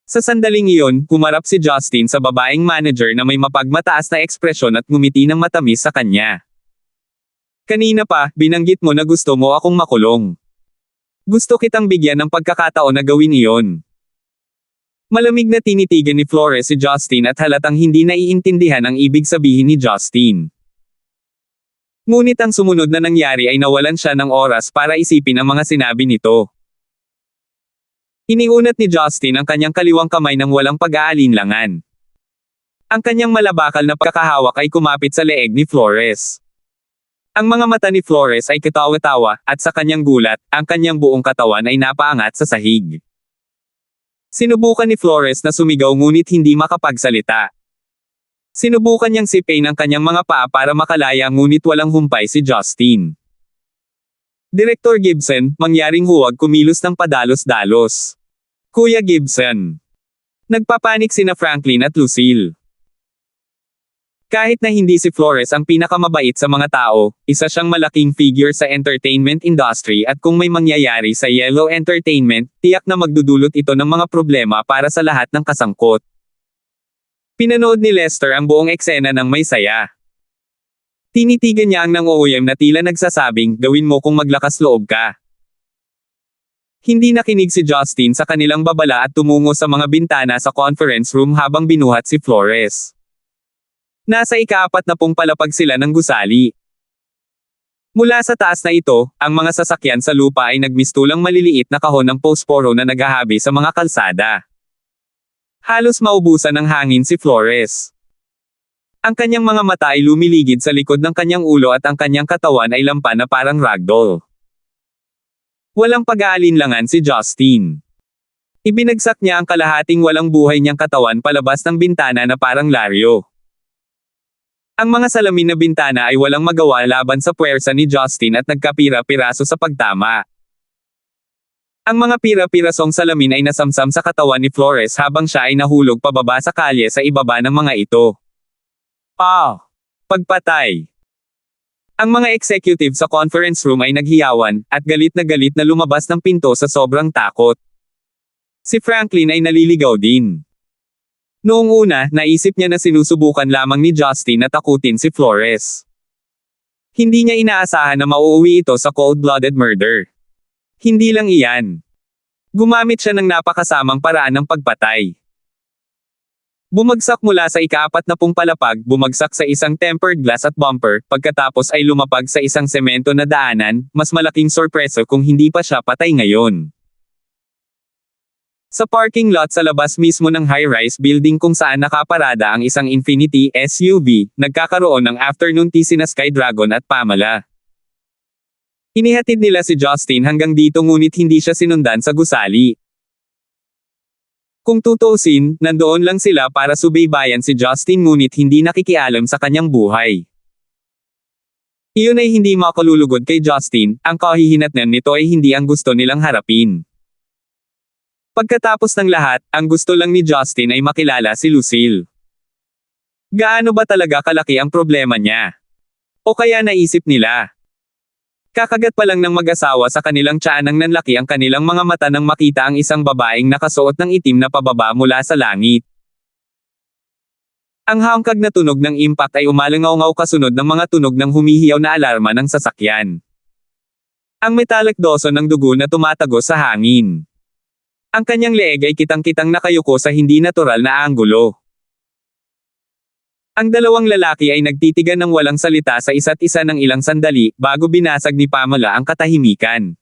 Sa sandaling iyon, humarap si Justin sa babaeng manager na may mapagmataas na ekspresyon at ngumiti ng matamis sa kanya. Kanina pa, binanggit mo na gusto mo akong makulong. Gusto kitang bigyan ng pagkakataon na gawin iyon. Malamig na tinitigan ni Flores si Justin at halatang hindi naiintindihan ang ibig sabihin ni Justin. Ngunit ang sumunod na nangyari ay nawalan siya ng oras para isipin ang mga sinabi nito. Iniunat ni Justin ang kanyang kaliwang kamay ng walang pag-aalinlangan. Ang kanyang malabakal na pagkakahawak ay kumapit sa leeg ni Flores. Ang mga mata ni Flores ay katawa-tawa, at sa kanyang gulat, ang kanyang buong katawan ay napaangat sa sahig. Sinubukan ni Flores na sumigaw ngunit hindi makapagsalita. Sinubukan niyang sipain ang kanyang mga paa para makalaya ngunit walang humpay si Justin. Direktor Gibson, mangyaring huwag kumilos ng padalos-dalos. Kuya Gibson. Nagpapanik sina Franklin at Lucille. Kahit na hindi si Flores ang pinakamabait sa mga tao, isa siyang malaking figure sa entertainment industry at kung may mangyayari sa Yellow Entertainment, tiyak na magdudulot ito ng mga problema para sa lahat ng kasangkot. Pinanood ni Lester ang buong eksena ng may saya. Tinitigan niya ang nang-uuyam na tila nagsasabing, gawin mo kung maglakas loob ka. Hindi nakinig si Justin sa kanilang babala at tumungo sa mga bintana sa conference room habang binuhat si Flores. Nasa ika-40 palapag sila ng gusali. Mula sa taas na ito, ang mga sasakyan sa lupa ay nagmistulang maliliit na kahon ng posporo na naghahabi sa mga kalsada. Halos maubusan ng hangin si Flores. Ang kanyang mga mata ay lumiligid sa likod ng kanyang ulo at ang kanyang katawan ay lampa na parang ragdoll. Walang pag-aalinlangan si Justin. Ibinagsak niya ang kalahating walang buhay niyang katawan palabas ng bintana na parang laryo. Ang mga salamin na bintana ay walang magawa laban sa puwersa ni Justin at nagkapira-piraso sa pagtama. Ang mga pira-pirasong salamin ay nasamsam sa katawan ni Flores habang siya ay nahulog pababa sa kalye sa ibaba ng mga ito. Pagpatay. Ang mga executive sa conference room ay naghiyawan, at galit na lumabas ng pinto sa sobrang takot. Si Franklin ay naliligaw din. Noong una, naisip niya na sinusubukan lamang ni Justin na takutin si Flores. Hindi niya inaasahan na mauuwi ito sa cold-blooded murder. Hindi lang iyan. Gumamit siya ng napakasamang paraan ng pagpatay. Bumagsak mula sa ika-40 palapag, bumagsak sa isang tempered glass at bumper, pagkatapos ay lumapag sa isang semento na daanan, mas malaking sorpreso kung hindi pa siya patay ngayon. Sa parking lot sa labas mismo ng high-rise building kung saan nakaparada ang isang Infiniti SUV, nagkakaroon ng afternoon tea sina Sky Dragon at Pamela. Inihatid nila si Justin hanggang dito ngunit hindi siya sinundan sa gusali. Kung tutuusin, nandoon lang sila para subaybayan si Justin ngunit hindi nakikialam sa kanyang buhay. Iyon ay hindi makalulugod kay Justin, ang kahihinatnan nito ay hindi ang gusto nilang harapin. Pagkatapos ng lahat, ang gusto lang ni Justin ay makilala si Lucille. Gaano ba talaga kalaki ang problema niya? O kaya naisip nila? Kakagat pa lang ng mag-asawa sa kanilang tiyanang nanlaki ang kanilang mga mata nang makita ang isang babaeng nakasuot ng itim na pababa mula sa langit. Ang hangkag na tunog ng impact ay umalangaw-ngaw kasunod ng mga tunog ng humihiyaw na alarma ng sasakyan. Ang metallic doso ng dugo na tumatagos sa hangin. Ang kanyang leeg ay kitang-kitang nakayuko sa hindi natural na anggulo. Ang dalawang lalaki ay nagtitigan ng walang salita sa isa't isa ng ilang sandali, bago binasag ni Pamela ang katahimikan.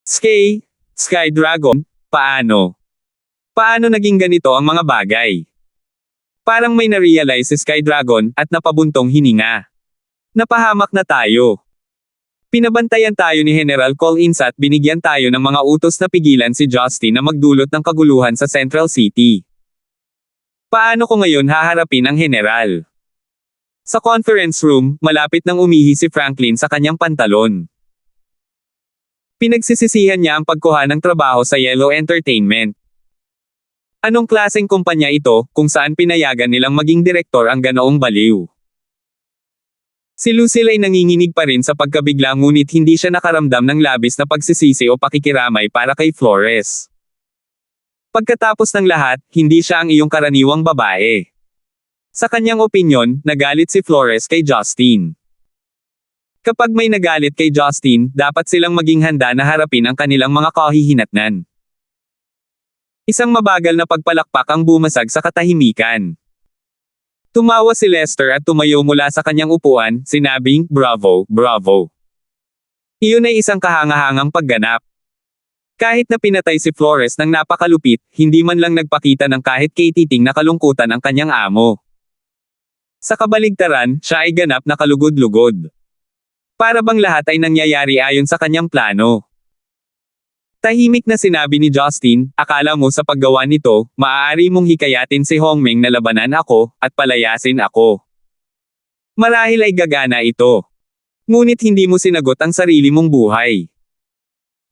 Sky Dragon, paano? Paano naging ganito ang mga bagay? Parang may na-realize si Sky Dragon, at napabuntong hininga. Napahamak na tayo. Pinabantayan tayo ni General Collins at binigyan tayo ng mga utos na pigilan si Justin na magdulot ng kaguluhan sa Central City. Paano ko ngayon haharapin ang general? Sa conference room, malapit nang umihi si Franklin sa kanyang pantalon. Pinagsisisihan niya ang pagkuha ng trabaho sa Yellow Entertainment. Anong klaseng kumpanya ito, kung saan pinayagan nilang maging direktor ang ganoong baliw? Si Lucille ay nanginginig pa rin sa pagkabigla ngunit hindi siya nakaramdam ng labis na pagsisisi o pakikiramay para kay Flores. Pagkatapos ng lahat, hindi siya ang iyong karaniwang babae. Sa kanyang opinyon, nagalit si Flores kay Justin. Kapag may nagalit kay Justin, dapat silang maging handa na harapin ang kanilang mga kahihinatnan. Isang mabagal na pagpalakpak ang bumasag sa katahimikan. Tumawa si Lester at tumayo mula sa kanyang upuan, sinabing, "Bravo, bravo." Iyon ay isang kahangahangang pagganap. Kahit na pinatay si Flores ng napakalupit, hindi man lang nagpakita ng kahit katiting na kalungkutan ang kanyang amo. Sa kabaligtaran, siya ay ganap na kalugod-lugod. Para bang lahat ay nangyayari ayon sa kanyang plano. Tahimik na sinabi ni Justin, "Akala mo sa paggawa nito, maaari mong hikayatin si Hongmeng na labanan ako, at palayasin ako. Marahil ay gagana ito. Ngunit hindi mo sinagot ang sarili mong buhay.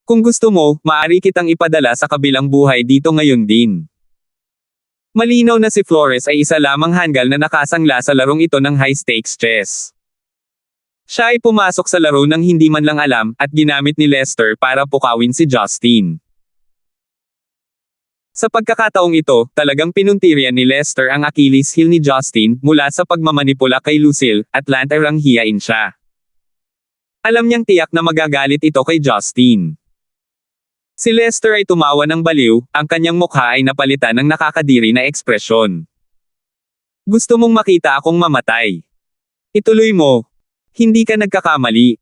Kung gusto mo, maaari kitang ipadala sa kabilang buhay dito ngayon din." Malinaw na si Flores ay isa lamang hanggal na nakasangla sa larong ito ng high-stakes chess. Siya ay pumasok sa laro nang hindi man lang alam, at ginamit ni Lester para pukawin si Justin. Sa pagkakataong ito, talagang pinuntiryan ni Lester ang Achilles heel ni Justin, mula sa pagmamanipula kay Lucille, at lantarang hiyain siya. Alam niyang tiyak na magagalit ito kay Justin. Si Lester ay tumawa ng baliw, ang kanyang mukha ay napalitan ng nakakadiri na ekspresyon. "Gusto mong makita akong mamatay? Ituloy mo. Hindi ka nagkakamali.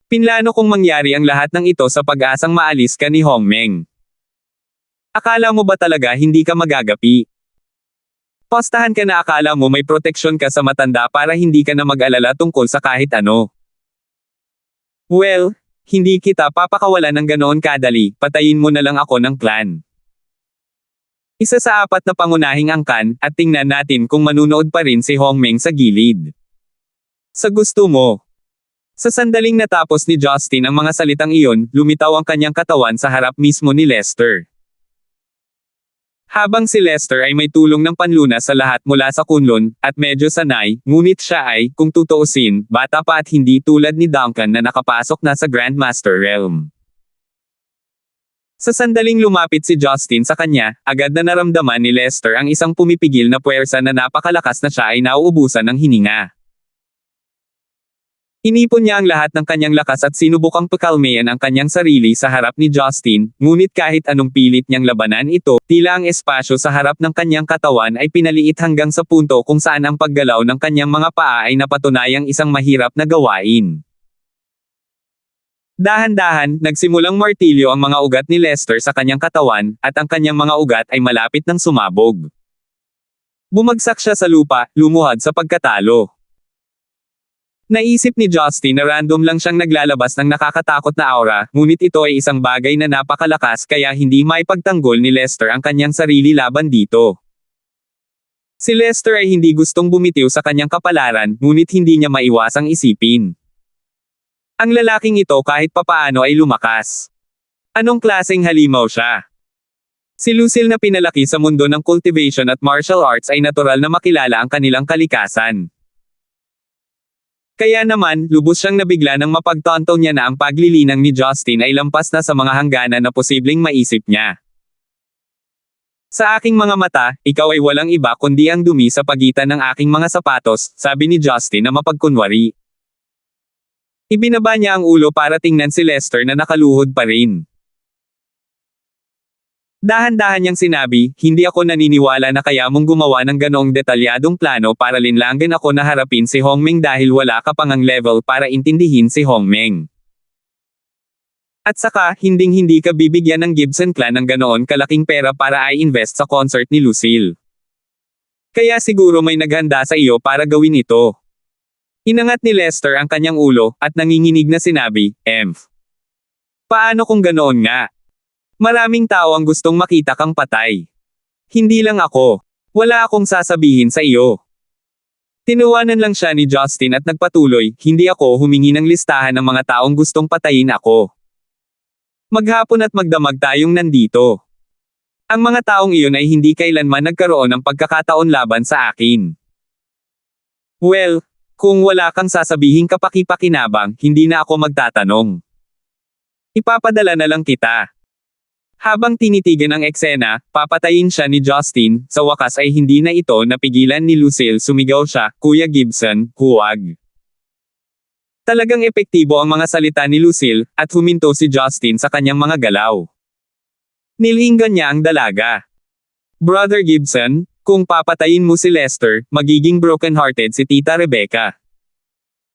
Pinlano kong mangyari ang lahat ng ito sa pag-asang maalis ka ni Hongmeng. Akala mo ba talaga hindi ka magagapi? Postahan ka na akala mo may proteksyon ka sa matanda para hindi ka na mag-alala tungkol sa kahit ano. Well, hindi kita papakawalan ng ganoon kadali, patayin mo na lang ako ng clan. Isa sa 4 na pangunahing angkan, at tingnan natin kung manunood pa rin si Hongmeng sa gilid. Sa gusto mo. Sa sandaling natapos ni Justin ang mga salitang iyon, lumitaw ang kanyang katawan sa harap mismo ni Lester. Habang si Lester ay may tulong ng panlunas sa lahat mula sa Kunlun, at medyo sanay, ngunit siya ay, kung tutuusin, bata pa at hindi tulad ni Duncan na nakapasok na sa Grandmaster Realm. Sa sandaling lumapit si Justin sa kanya, agad na naramdaman ni Lester ang isang pumipigil na puwersa na napakalakas na siya ay nauubusan ng hininga. Inipon niya ang lahat ng kanyang lakas at sinubukang pakalmayan ang kanyang sarili sa harap ni Justin, ngunit kahit anong pilit niyang labanan ito, tila ang espasyo sa harap ng kanyang katawan ay pinaliit hanggang sa punto kung saan ang paggalaw ng kanyang mga paa ay napatunayang isang mahirap na gawain. Dahan-dahan, nagsimulang martilyo ang mga ugat ni Lester sa kanyang katawan, at ang kanyang mga ugat ay malapit ng sumabog. Bumagsak siya sa lupa, lumuhad sa pagkatalo. Naisip ni Justin na random lang siyang naglalabas ng nakakatakot na aura, ngunit ito ay isang bagay na napakalakas kaya hindi maipagtanggol ni Lester ang kanyang sarili laban dito. Si Lester ay hindi gustong bumitiw sa kanyang kapalaran, ngunit hindi niya maiwasang isipin. Ang lalaking ito kahit papaano ay lumakas. Anong klaseng halimaw siya? Si Lucille na pinalaki sa mundo ng cultivation at martial arts ay natural na makilala ang kanilang kalikasan. Kaya naman, lubos siyang nabigla nang mapagtanto niya na ang paglilinang ni Justin ay lampas na sa mga hangganan na posibleng maisip niya. Sa aking mga mata, ikaw ay walang iba kundi ang dumi sa pagitan ng aking mga sapatos, sabi ni Justin na mapagkunwari. Ibinaba niya ang ulo para tingnan si Lester na nakaluhod pa rin. Dahan-dahan niyang sinabi, hindi ako naniniwala na kaya mong gumawa ng ganoong detalyadong plano para linlangan ako na harapin si Hongmeng dahil wala ka pang ang level para intindihin si Hongmeng. At saka, hinding-hindi ka bibigyan ng Gibson clan ng ganoon kalaking pera para i-invest sa concert ni Lucille. Kaya siguro may naghanda sa iyo para gawin ito. Inangat ni Lester ang kanyang ulo, at nanginginig na sinabi, paano kung ganoon nga? Maraming tao ang gustong makita kang patay. Hindi lang ako. Wala akong sasabihin sa iyo. Tinuwanan lang siya ni Justin at nagpatuloy, hindi ako humingi ng listahan ng mga taong gustong patayin ako. Maghapon at magdamag tayong nandito. Ang mga taong iyon ay hindi kailanman nagkaroon ng pagkakataon laban sa akin. Well, kung wala kang sasabihing kapaki-pakinabang, hindi na ako magtatanong. Ipapadala na lang kita. Habang tinitigan ang eksena, papatayin siya ni Justin, sa wakas ay hindi na ito napigilan ni Lucille, sumigaw siya, Kuya Gibson, huwag. Talagang epektibo ang mga salita ni Lucille, at huminto si Justin sa kanyang mga galaw. Nilinggan niya ang dalaga. Brother Gibson, kung papatayin mo si Lester, magiging broken-hearted si Tita Rebecca.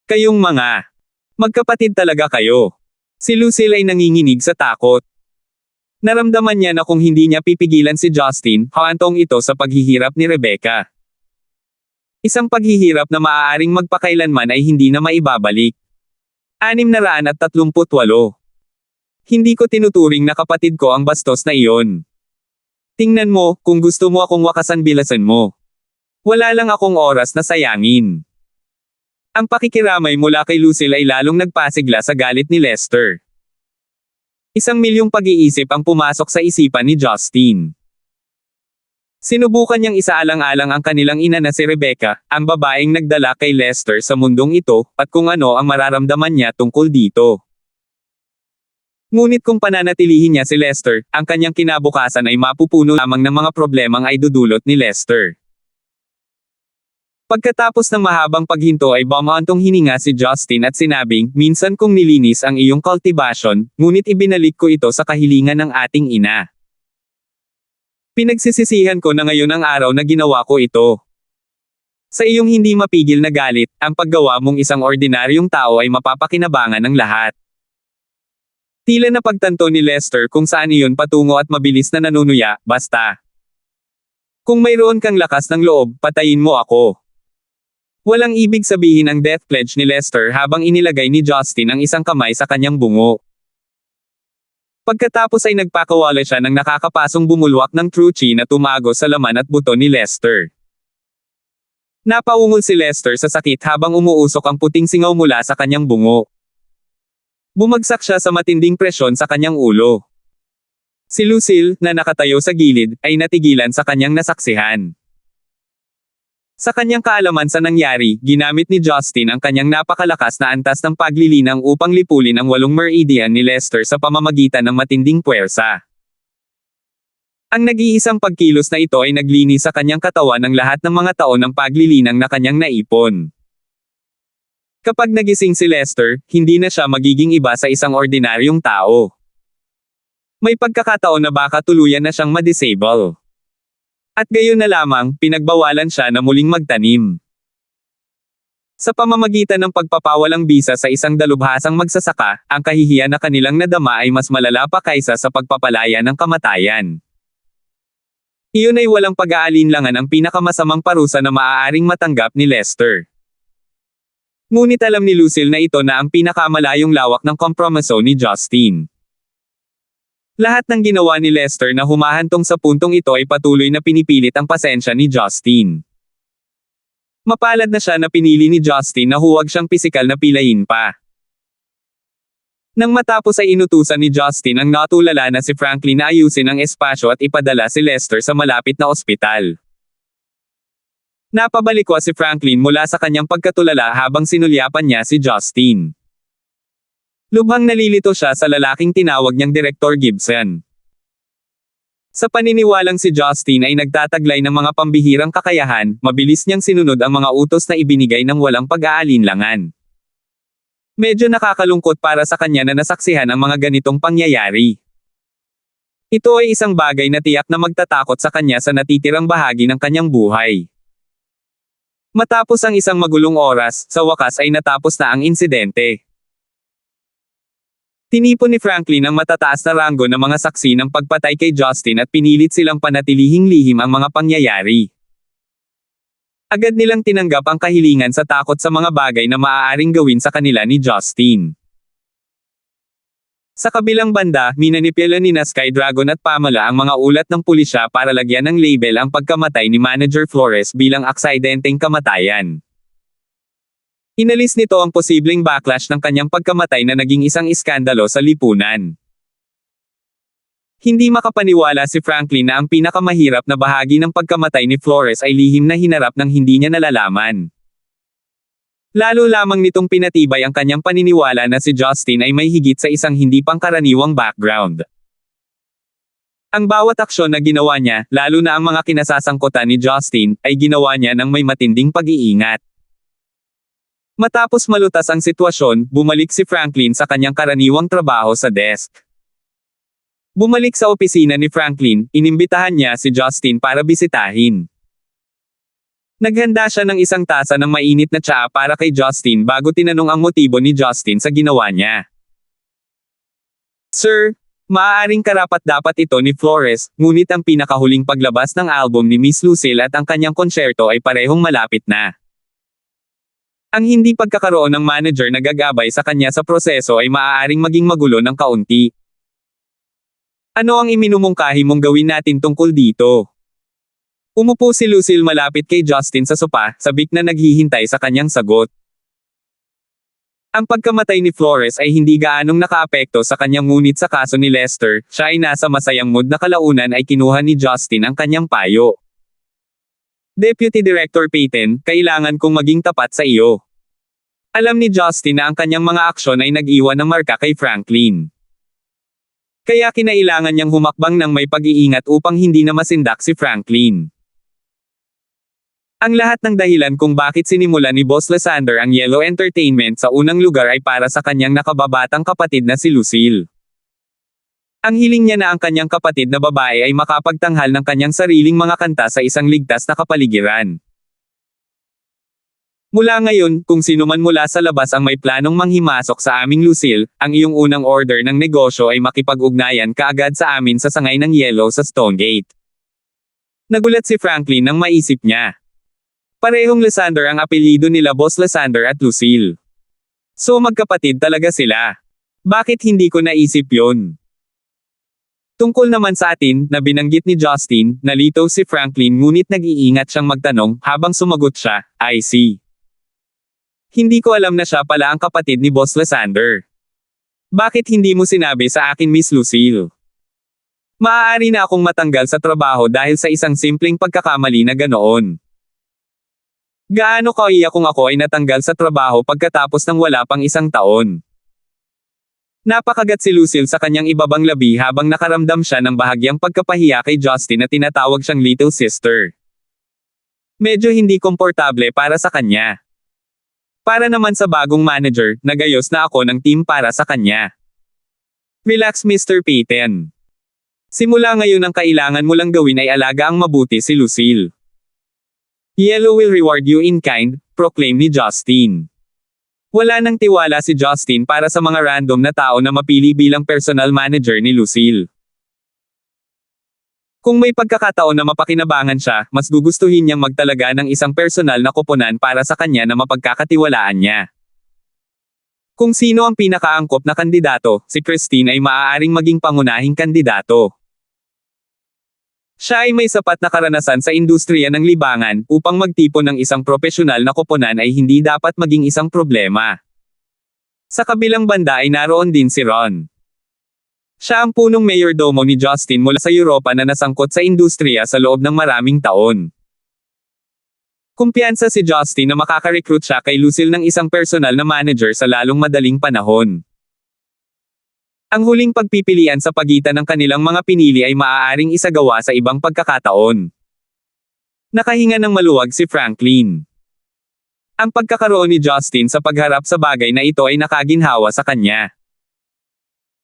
Kayong mga magkapatid talaga kayo. Si Lucille ay nanginginig sa takot. Naramdaman niya na kung hindi niya pipigilan si Justin, hahantong ito sa paghihirap ni Rebecca. Isang paghihirap na maaaring magpakailanman ay hindi na maibabalik. 638. Hindi ko tinuturing na kapatid ko ang bastos na iyon. Tingnan mo, kung gusto mo akong wakasan bilasan mo. Wala lang akong oras na sayangin. Ang pakikiramay mula kay Lucille ay lalong nagpasigla sa galit ni Lester. 1,000,000 pag-iisip ang pumasok sa isipan ni Justin. Sinubukan niyang isaalang-alang ang kanilang ina na si Rebecca, ang babaeng nagdala kay Lester sa mundong ito, at kung ano ang mararamdaman niya tungkol dito. Ngunit kung pananatilihin niya si Lester, ang kanyang kinabukasan ay mapupuno lamang ng mga problemang ay dudulot ni Lester. Pagkatapos ng mahabang paghinto ay bumantong hininga si Justin at sinabing, minsan kong nilinis ang iyong cultivation, ngunit ibinalik ko ito sa kahilingan ng ating ina. Pinagsisisihan ko na ngayon ang araw na ginawa ko ito. Sa iyong hindi mapigil na galit, ang paggawa mong isang ordinaryong tao ay mapapakinabangan ng lahat. Tila napagtanto ni Lester kung saan iyon patungo at mabilis na nanunuya, basta. Kung mayroon kang lakas ng loob, patayin mo ako. Walang ibig sabihin ang death pledge ni Lester habang inilagay ni Justin ang isang kamay sa kanyang bungo. Pagkatapos ay nagpakawala siya ng nakakapasong bumulwak ng true chi na tumago sa laman at buto ni Lester. Napaungol si Lester sa sakit habang umuusok ang puting singaw mula sa kanyang bungo. Bumagsak siya sa matinding presyon sa kanyang ulo. Si Lucille, na nakatayo sa gilid, ay natigilan sa kanyang nasaksihan. Sa kanyang kaalaman sa nangyari, ginamit ni Justin ang kanyang napakalakas na antas ng paglilinang upang lipulin ang 8 meridian ni Lester sa pamamagitan ng matinding puwersa. Ang nag-iisang pagkilos na ito ay naglinis sa kanyang katawan ng lahat ng mga taon ng paglilinang na kanyang naipon. Kapag nagising si Lester, hindi na siya magiging iba sa isang ordinaryong tao. May pagkakataon na baka tuluyan na siyang ma-disable. At gayon na lamang, pinagbawalan siya na muling magtanim. Sa pamamagitan ng pagpapawalang bisa sa isang dalubhasang magsasaka, ang kahihiyan na kanilang nadama ay mas malala pa kaysa sa pagpapalaya ng kamatayan. Iyon ay walang pag-aalinlangan ang pinakamasamang parusa na maaaring matanggap ni Lester. Ngunit alam ni Lucille na ito na ang pinakamalayong lawak ng kompromiso ni Justin. Lahat ng ginawa ni Lester na humahantong sa puntong ito ay patuloy na pinipilit ang pasensya ni Justin. Mapalad na siya na pinili ni Justin na huwag siyang pisikal na pilayin pa. Nang matapos ay inutusan ni Justin ang natulala na si Franklin na ayusin ang espasyo at ipadala si Lester sa malapit na ospital. Napabalikwa si Franklin mula sa kanyang pagkatulala habang sinulyapan niya si Justin. Lubhang nalilito siya sa lalaking tinawag niyang Direktor Gibson. Sa paniniwalang si Justin ay nagtataglay ng mga pambihirang kakayahan, mabilis niyang sinunod ang mga utos na ibinigay ng walang pag-aalinlangan. Medyo nakakalungkot para sa kanya na nasaksihan ang mga ganitong pangyayari. Ito ay isang bagay na tiyak na magtatakot sa kanya sa natitirang bahagi ng kanyang buhay. Matapos ang isang magulong oras, sa wakas ay natapos na ang insidente. Tinipon ni Franklin ang matataas na ranggo ng mga saksi ng pagpatay kay Justin at pinilit silang panatilihing lihim ang mga pangyayari. Agad nilang tinanggap ang kahilingan sa takot sa mga bagay na maaaring gawin sa kanila ni Justin. Sa kabilang banda, minanipula ni Sky Dragon at Pamela ang mga ulat ng pulisya para lagyan ng label ang pagkamatay ni Manager Flores bilang aksidenteng kamatayan. Inalis nito ang posibleng backlash ng kanyang pagkamatay na naging isang iskandalo sa lipunan. Hindi makapaniwala si Franklin na ang pinakamahirap na bahagi ng pagkamatay ni Flores ay lihim na hinarap ng hindi niya nalalaman. Lalo lamang nitong pinatibay ang kanyang paniniwala na si Justin ay may higit sa isang hindi pangkaraniwang background. Ang bawat aksyon na ginawa niya, lalo na ang mga kinasasangkutan ni Justin, ay ginawa niya ng may matinding pag-iingat. Matapos malutas ang sitwasyon, bumalik si Franklin sa kanyang karaniwang trabaho sa desk. Bumalik sa opisina ni Franklin, inimbitahan niya si Justin para bisitahin. Naghanda siya ng isang tasa ng mainit na tsaa para kay Justin bago tinanong ang motibo ni Justin sa ginawa niya. Sir, maaaring karapat-dapat ito ni Flores, ngunit ang pinakahuling paglabas ng album ni Miss Lucille at ang kanyang konsyerto ay parehong malapit na. Ang hindi pagkakaroon ng manager na gagabay sa kanya sa proseso ay maaaring maging magulo ng kaunti. Ano ang iminumungkahi mong gawin natin tungkol dito? Umupo si Lucille malapit kay Justin sa sopa, sabik na naghihintay sa kanyang sagot. Ang pagkamatay ni Flores ay hindi gaanong nakaapekto sa kanyang ngunit sa kaso ni Lester, siya ay nasa masayang mood na kalaunan ay kinuha ni Justin ang kanyang payo. Deputy Director Peyton, kailangan kong maging tapat sa iyo. Alam ni Justin na ang kanyang mga aksyon ay nag-iwan ng marka kay Franklin. Kaya kinailangan niyang humakbang ng may pag-iingat upang hindi na masindak si Franklin. Ang lahat ng dahilan kung bakit sinimula ni Boss Lysander ang Yellow Entertainment sa unang lugar ay para sa kanyang nakababatang kapatid na si Lucille. Ang hiling niya na ang kanyang kapatid na babae ay makapagtanghal ng kanyang sariling mga kanta sa isang ligtas na kapaligiran. Mula ngayon, kung sino man mula sa labas ang may planong manghimasok sa aming Lucille, ang iyong unang order ng negosyo ay makipag-ugnayan kaagad sa amin sa sangay ng yellow sa Stonegate. Nagulat si Franklin nang maisip niya. Parehong Lysander ang apelyido nila Boss Lysander at Lucille. So magkapatid talaga sila. Bakit hindi ko naisip yon? Tungkol naman sa atin, na binanggit ni Justin, nalito si Franklin ngunit nag-iingat siyang magtanong habang sumagot siya, I see. Hindi ko alam na siya pala ang kapatid ni Boss Lysander. Bakit hindi mo sinabi sa akin Miss Lucille? Maaari na akong matanggal sa trabaho dahil sa isang simpleng pagkakamali na ganoon. Gaano kaiya kung ako ay natanggal sa trabaho pagkatapos ng wala pang isang taon? Napakagat si Lucille sa kanyang ibabang labi habang nakaramdam siya ng bahagyang pagkapahiya kay Justin na tinatawag siyang little sister. Medyo hindi komportable para sa kanya. Para naman sa bagong manager, nagayos na ako ng team para sa kanya. Relax Mr. Peyton. Simula ngayon ang kailangan mo lang gawin ay alaga ang mabuti si Lucille. Yellow will reward you in kind, proclaim ni Justin. Wala nang tiwala si Justin para sa mga random na tao na mapili bilang personal manager ni Lucille. Kung may pagkakataon na mapakinabangan siya, mas gugustuhin niyang magtalaga ng isang personal na koponan para sa kanya na mapagkakatiwalaan niya. Kung sino ang pinakaangkop na kandidato, si Christine ay maaaring maging pangunahing kandidato. Siya ay may sapat na karanasan sa industriya ng libangan upang magtipon ng isang propesyonal na koponan ay hindi dapat maging isang problema. Sa kabilang banda ay naroon din si Ron. Siya ang punong mayordomo ni Justin mula sa Europa na nasangkot sa industriya sa loob ng maraming taon. Kumpiyansa si Justin na makaka-recruit siya kay Lucille ng isang personal na manager sa lalong madaling panahon. Ang huling pagpipilian sa pagitan ng kanilang mga pinili ay maaaring isagawa sa ibang pagkakataon. Nakahinga ng maluwag si Franklin. Ang pagkakaroon ni Justin sa pagharap sa bagay na ito ay nakaginhawa sa kanya.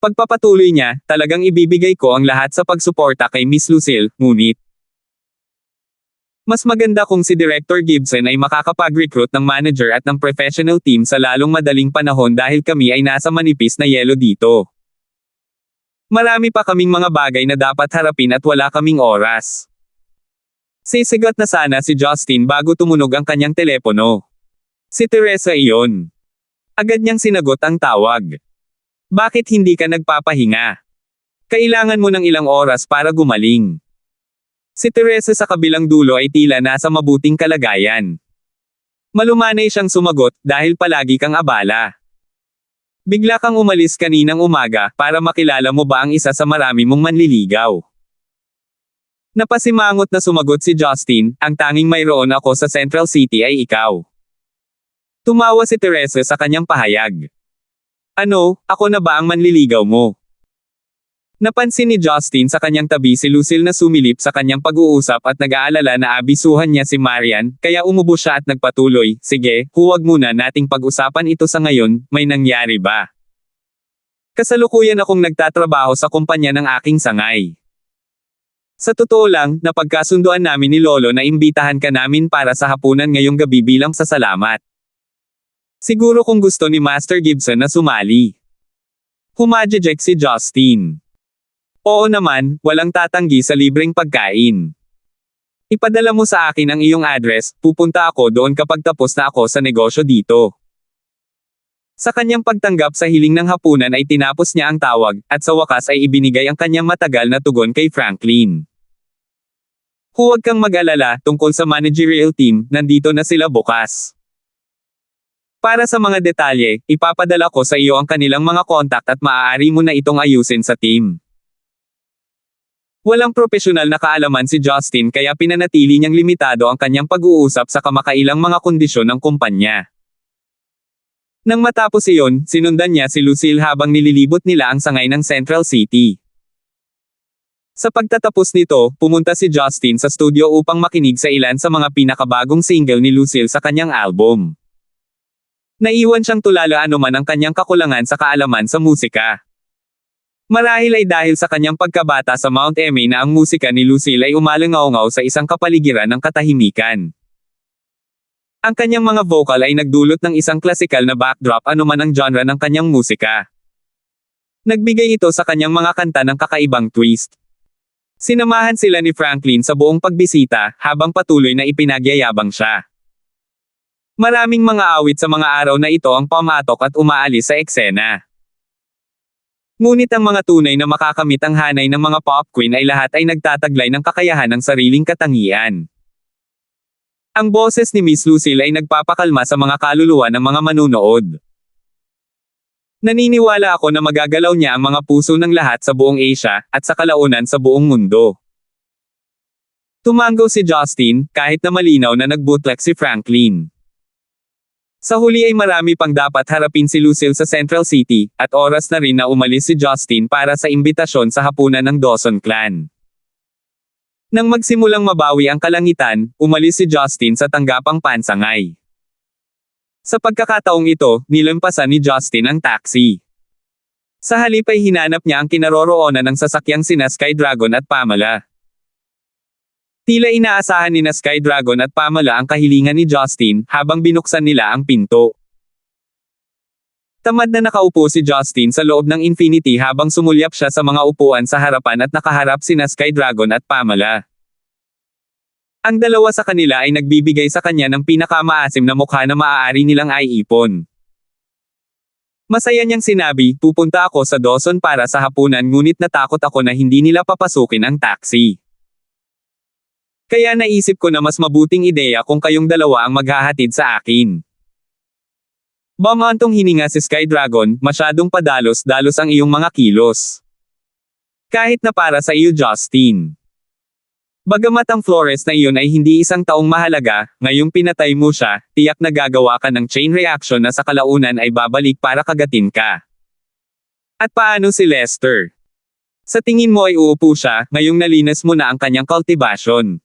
Pagpapatuloy niya, talagang ibibigay ko ang lahat sa pagsuporta kay Miss Lucille, ngunit mas maganda kung si Director Gibson ay makakapag-recruit ng manager at ng professional team sa lalong madaling panahon dahil kami ay nasa manipis na yelo dito. Marami pa kaming mga bagay na dapat harapin at wala kaming oras. Sisigat na sana si Justin bago tumunog ang kanyang telepono. Si Teresa iyon. Agad niyang sinagot ang tawag. Bakit hindi ka nagpapahinga? Kailangan mo ng ilang oras para gumaling. Si Teresa sa kabilang dulo ay tila nasa mabuting kalagayan. Malumanay siyang sumagot dahil palagi kang abala. Bigla kang umalis kaninang umaga para makilala mo ba ang isa sa marami mong manliligaw? Napasimangot na sumagot si Justin, ang tanging mayroon ako sa Central City ay ikaw. Tumawa si Teresa sa kanyang pahayag. Ano, ako na ba ang manliligaw mo? Napansin ni Justin sa kanyang tabi si Lucille na sumilip sa kanyang pag-uusap at nag-aalala na abisuhan niya si Marian, kaya umubo siya at nagpatuloy, sige, huwag muna nating pag-usapan ito sa ngayon, may nangyari ba? Kasalukuyan akong nagtatrabaho sa kumpanya ng aking sangay. Sa totoo lang, napagkasunduan namin ni Lolo na imbitahan ka namin para sa hapunan ngayong gabi bilang sa salamat. Siguro kung gusto ni Master Gibson na sumali. Humajejek si Justin. Oo naman, walang tatanggi sa libreng pagkain. Ipadala mo sa akin ang iyong address, pupunta ako doon kapag tapos na ako sa negosyo dito. Sa kanyang pagtanggap sa hiling ng hapunan ay tinapos niya ang tawag, at sa wakas ay ibinigay ang kanyang matagal na tugon kay Franklin. Huwag kang mag-alala tungkol sa managerial team, nandito na sila bukas. Para sa mga detalye, ipapadala ko sa iyo ang kanilang mga kontak at maaari mo na itong ayusin sa team. Walang propesyonal na kaalaman si Justin kaya pinanatili niyang limitado ang kanyang pag-uusap sa kamakailang mga kondisyon ng kumpanya. Nang matapos iyon, sinundan niya si Lucille habang nililibot nila ang sangay ng Central City. Sa pagtatapos nito, pumunta si Justin sa studio upang makinig sa ilan sa mga pinakabagong single ni Lucille sa kanyang album. Naiwan siyang tulala anuman ang kanyang kakulangan sa kaalaman sa musika. Marahil ay dahil sa kanyang pagkabata sa Mount Emmy na ang musika ni Lucille ay umalangaw-ngaw sa isang kapaligiran ng katahimikan. Ang kanyang mga vocal ay nagdulot ng isang klasikal na backdrop anuman ang genre ng kanyang musika. Nagbigay ito sa kanyang mga kanta ng kakaibang twist. Sinamahan sila ni Franklin sa buong pagbisita, habang patuloy na ipinagyayabang siya. Maraming mga awit sa mga araw na ito ang pumatok at umaalis sa eksena. Ngunit ang mga tunay na makakamit ang hanay ng mga pop queen ay lahat ay nagtataglay ng kakayahan ng sariling katangian. Ang boses ni Miss Lucille ay nagpapakalma sa mga kaluluwa ng mga manunood. Naniniwala ako na magagalaw niya ang mga puso ng lahat sa buong Asia, at sa kalaunan sa buong mundo. Tumango si Justin, kahit na malinaw na nag-bootleg si Franklin. Sa huli ay marami pang dapat harapin si Lucille sa Central City, at oras na rin na umalis si Justin para sa imbitasyon sa hapunan ng Dawson Clan. Nang magsimulang mabawi ang kalangitan, umalis si Justin sa tanggapang pansangay. Sa pagkakataong ito, nilampasan ni Justin ang taxi. Sa halip ay hinanap niya ang kinaroroonan ng sasakyang sina Sky Dragon at Pamela. Tila inaasahan ni Sky Dragon at Pamela ang kahilingan ni Justin, habang binuksan nila ang pinto. Tamad na nakaupo si Justin sa loob ng Infinity habang sumulyap siya sa mga upuan sa harapan at nakaharap sina Sky Dragon at Pamela. Ang dalawa sa kanila ay nagbibigay sa kanya ng pinakamaasim na mukha na maaari nilang aiipon. Masaya niyang sinabi, pupunta ako sa Dawson para sa hapunan ngunit natakot ako na hindi nila papasukin ang taxi. Kaya naisip ko na mas mabuting ideya kung kayong dalawa ang maghahatid sa akin. Bamantong hininga si Sky Dragon, masyadong padalos-dalos ang iyong mga kilos. Kahit na para sa iyo Justin. Bagamat ang Flores na iyon ay hindi isang taong mahalaga, ngayong pinatay mo siya, tiyak na gagawa ka ng chain reaction na sa kalaunan ay babalik para kagatin ka. At paano si Lester? Sa tingin mo ay uupo siya, ngayong nalinas mo na ang kanyang cultivation.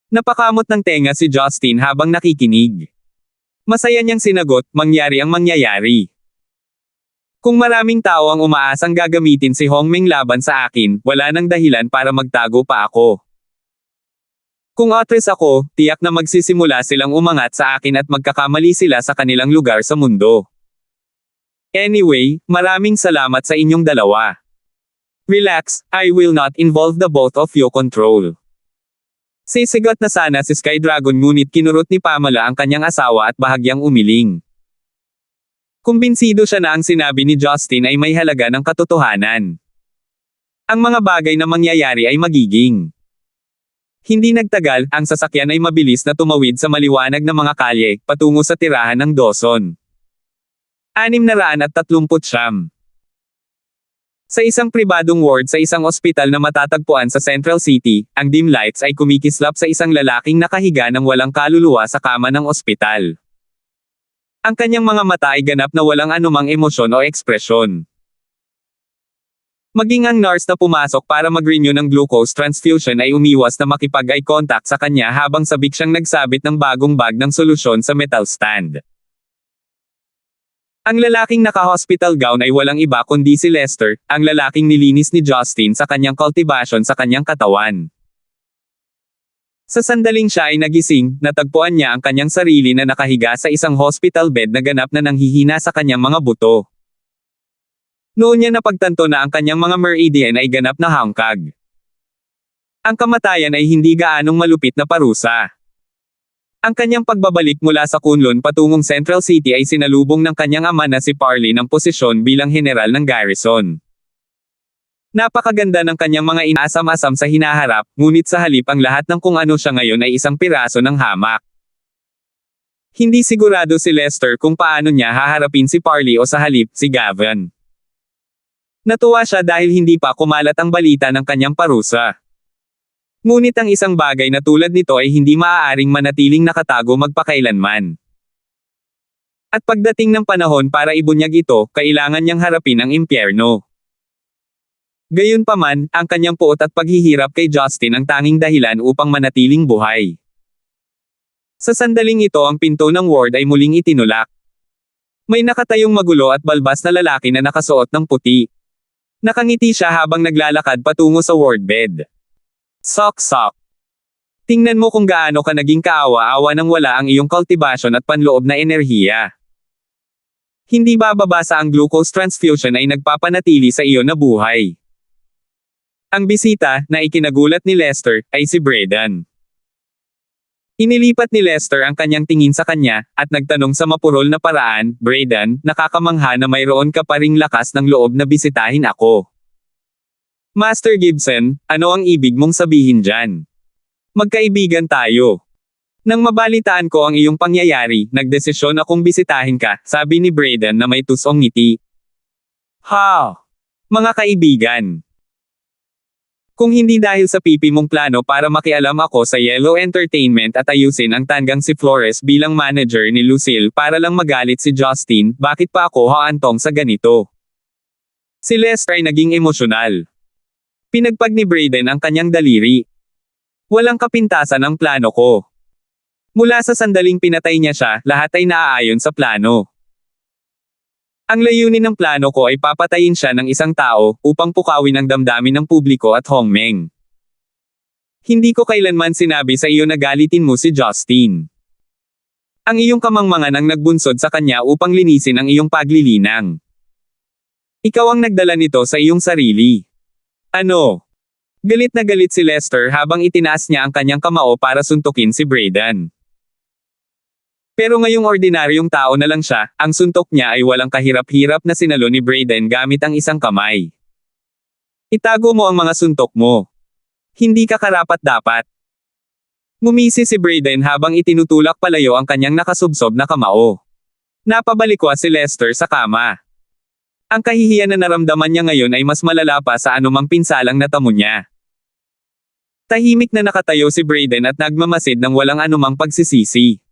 Napakamot ng tenga si Justin habang nakikinig. Masaya niyang sinagot, mangyari ang mangyayari. Kung maraming tao ang umaasang gagamitin si Hongmeng laban sa akin, wala nang dahilan para magtago pa ako. Kung actress ako, tiyak na magsisimula silang umangat sa akin at magkakamali sila sa kanilang lugar sa mundo. Anyway, maraming salamat sa inyong dalawa. Relax, I will not involve the both of you control. Sisigat na sana si Sky Dragon ngunit kinurot ni Pamela ang kanyang asawa at bahagyang umiling. Kumbinsido siya na ang sinabi ni Justin ay may halaga ng katotohanan. Ang mga bagay na mangyayari ay magiging. Hindi nagtagal, ang sasakyan ay mabilis na tumawid sa maliwanag na mga kalye, patungo sa tirahan ng Dawson. 639. Sa isang pribadong ward sa isang ospital na matatagpuan sa Central City, ang dim lights ay kumikislap sa isang lalaking nakahiga ng walang kaluluwa sa kama ng ospital. Ang kanyang mga mata ay ganap na walang anumang emosyon o ekspresyon. Maging ang nurse na pumasok para mag-renew ng glucose transfusion ay umiwas na makipag-eye contact sa kanya habang sabik siyang nagsabit ng bagong bag ng solusyon sa metal stand. Ang lalaking naka-hospital gown ay walang iba kundi si Lester, ang lalaking nilinis ni Justin sa kanyang cultivation sa kanyang katawan. Sa sandaling siya ay nagising, natagpuan niya ang kanyang sarili na nakahiga sa isang hospital bed na ganap na nanghihina sa kanyang mga buto. Noon niya napagtanto na ang kanyang mga meridian ay ganap na hangkag. Ang kamatayan ay hindi gaanong malupit na parusa. Ang kanyang pagbabalik mula sa Kunlun patungong Central City ay sinalubong ng kanyang ama na si Parley ng posisyon bilang general ng garrison. Napakaganda ng kanyang mga inasam-asam sa hinaharap, ngunit sa halip ang lahat ng kung ano siya ngayon ay isang piraso ng hamak. Hindi sigurado si Lester kung paano niya haharapin si Parley o sa halip, si Gavin. Natuwa siya dahil hindi pa kumalat ang balita ng kanyang parusa. Ngunit ang isang bagay na tulad nito ay hindi maaaring manatiling nakatago magpakailanman. At pagdating ng panahon para ibunyag ito, kailangan niyang harapin ang impyerno. Gayunpaman, ang kanyang puot at paghihirap kay Justin ang tanging dahilan upang manatiling buhay. Sa sandaling ito ang pinto ng ward ay muling itinulak. May nakatayong magulo at balbas na lalaki na nakasuot ng puti. Nakangiti siya habang naglalakad patungo sa ward bed. Sok-sok. Tingnan mo kung gaano ka naging kaawa-awa nang wala ang iyong kultibasyon at panloob na enerhiya. Hindi bababasa ang glucose transfusion ay nagpapanatili sa iyo na buhay. Ang bisita, na ikinagulat ni Lester, ay si Braden. Inilipat ni Lester ang kanyang tingin sa kanya, at nagtanong sa mapurol na paraan, "Braden, nakakamangha na mayroon ka pa ring lakas ng loob na bisitahin ako. Master Gibson, ano ang ibig mong sabihin dyan? Magkaibigan tayo. Nang mabalitaan ko ang iyong pangyayari, nagdesisyon akong bisitahin ka," sabi ni Braden na may tusong ngiti. "Ha! Mga kaibigan. Kung hindi dahil sa pipi mong plano para makialam ako sa Yellow Entertainment at ayusin ang tanggang si Flores bilang manager ni Lucille para lang magalit si Justin, bakit pa ako haantong sa ganito?" Si Lester ay naging emosyonal. Pinagpag ni Braden ang kanyang daliri. "Walang kapintasan ang plano ko. Mula sa sandaling pinatay niya siya, lahat ay naaayon sa plano. Ang layunin ng plano ko ay papatayin siya ng isang tao, upang pukawin ang damdamin ng publiko at Hongmeng. Hindi ko kailanman sinabi sa iyo na galitin mo si Justin. Ang iyong kamangmangan ang nagbunsod sa kanya upang linisin ang iyong paglilinang. Ikaw ang nagdala nito sa iyong sarili. Ano?" Galit na galit si Lester habang itinaas niya ang kanyang kamao para suntukin si Braden. Pero ngayong ordinaryong tao na lang siya, ang suntok niya ay walang kahirap-hirap na sinalo ni Braden gamit ang isang kamay. "Itago mo ang mga suntok mo. Hindi ka karapat-dapat." Ngumisi si Braden habang itinutulak palayo ang kanyang nakasubsob na kamao. Napabalikwa si Lester sa kama. Ang kahihiyan na naramdaman niya ngayon ay mas malala pa sa anumang pinsalang natamo niya. Tahimik na nakatayo si Braden at nagmamasid ng walang anumang pagsisisi.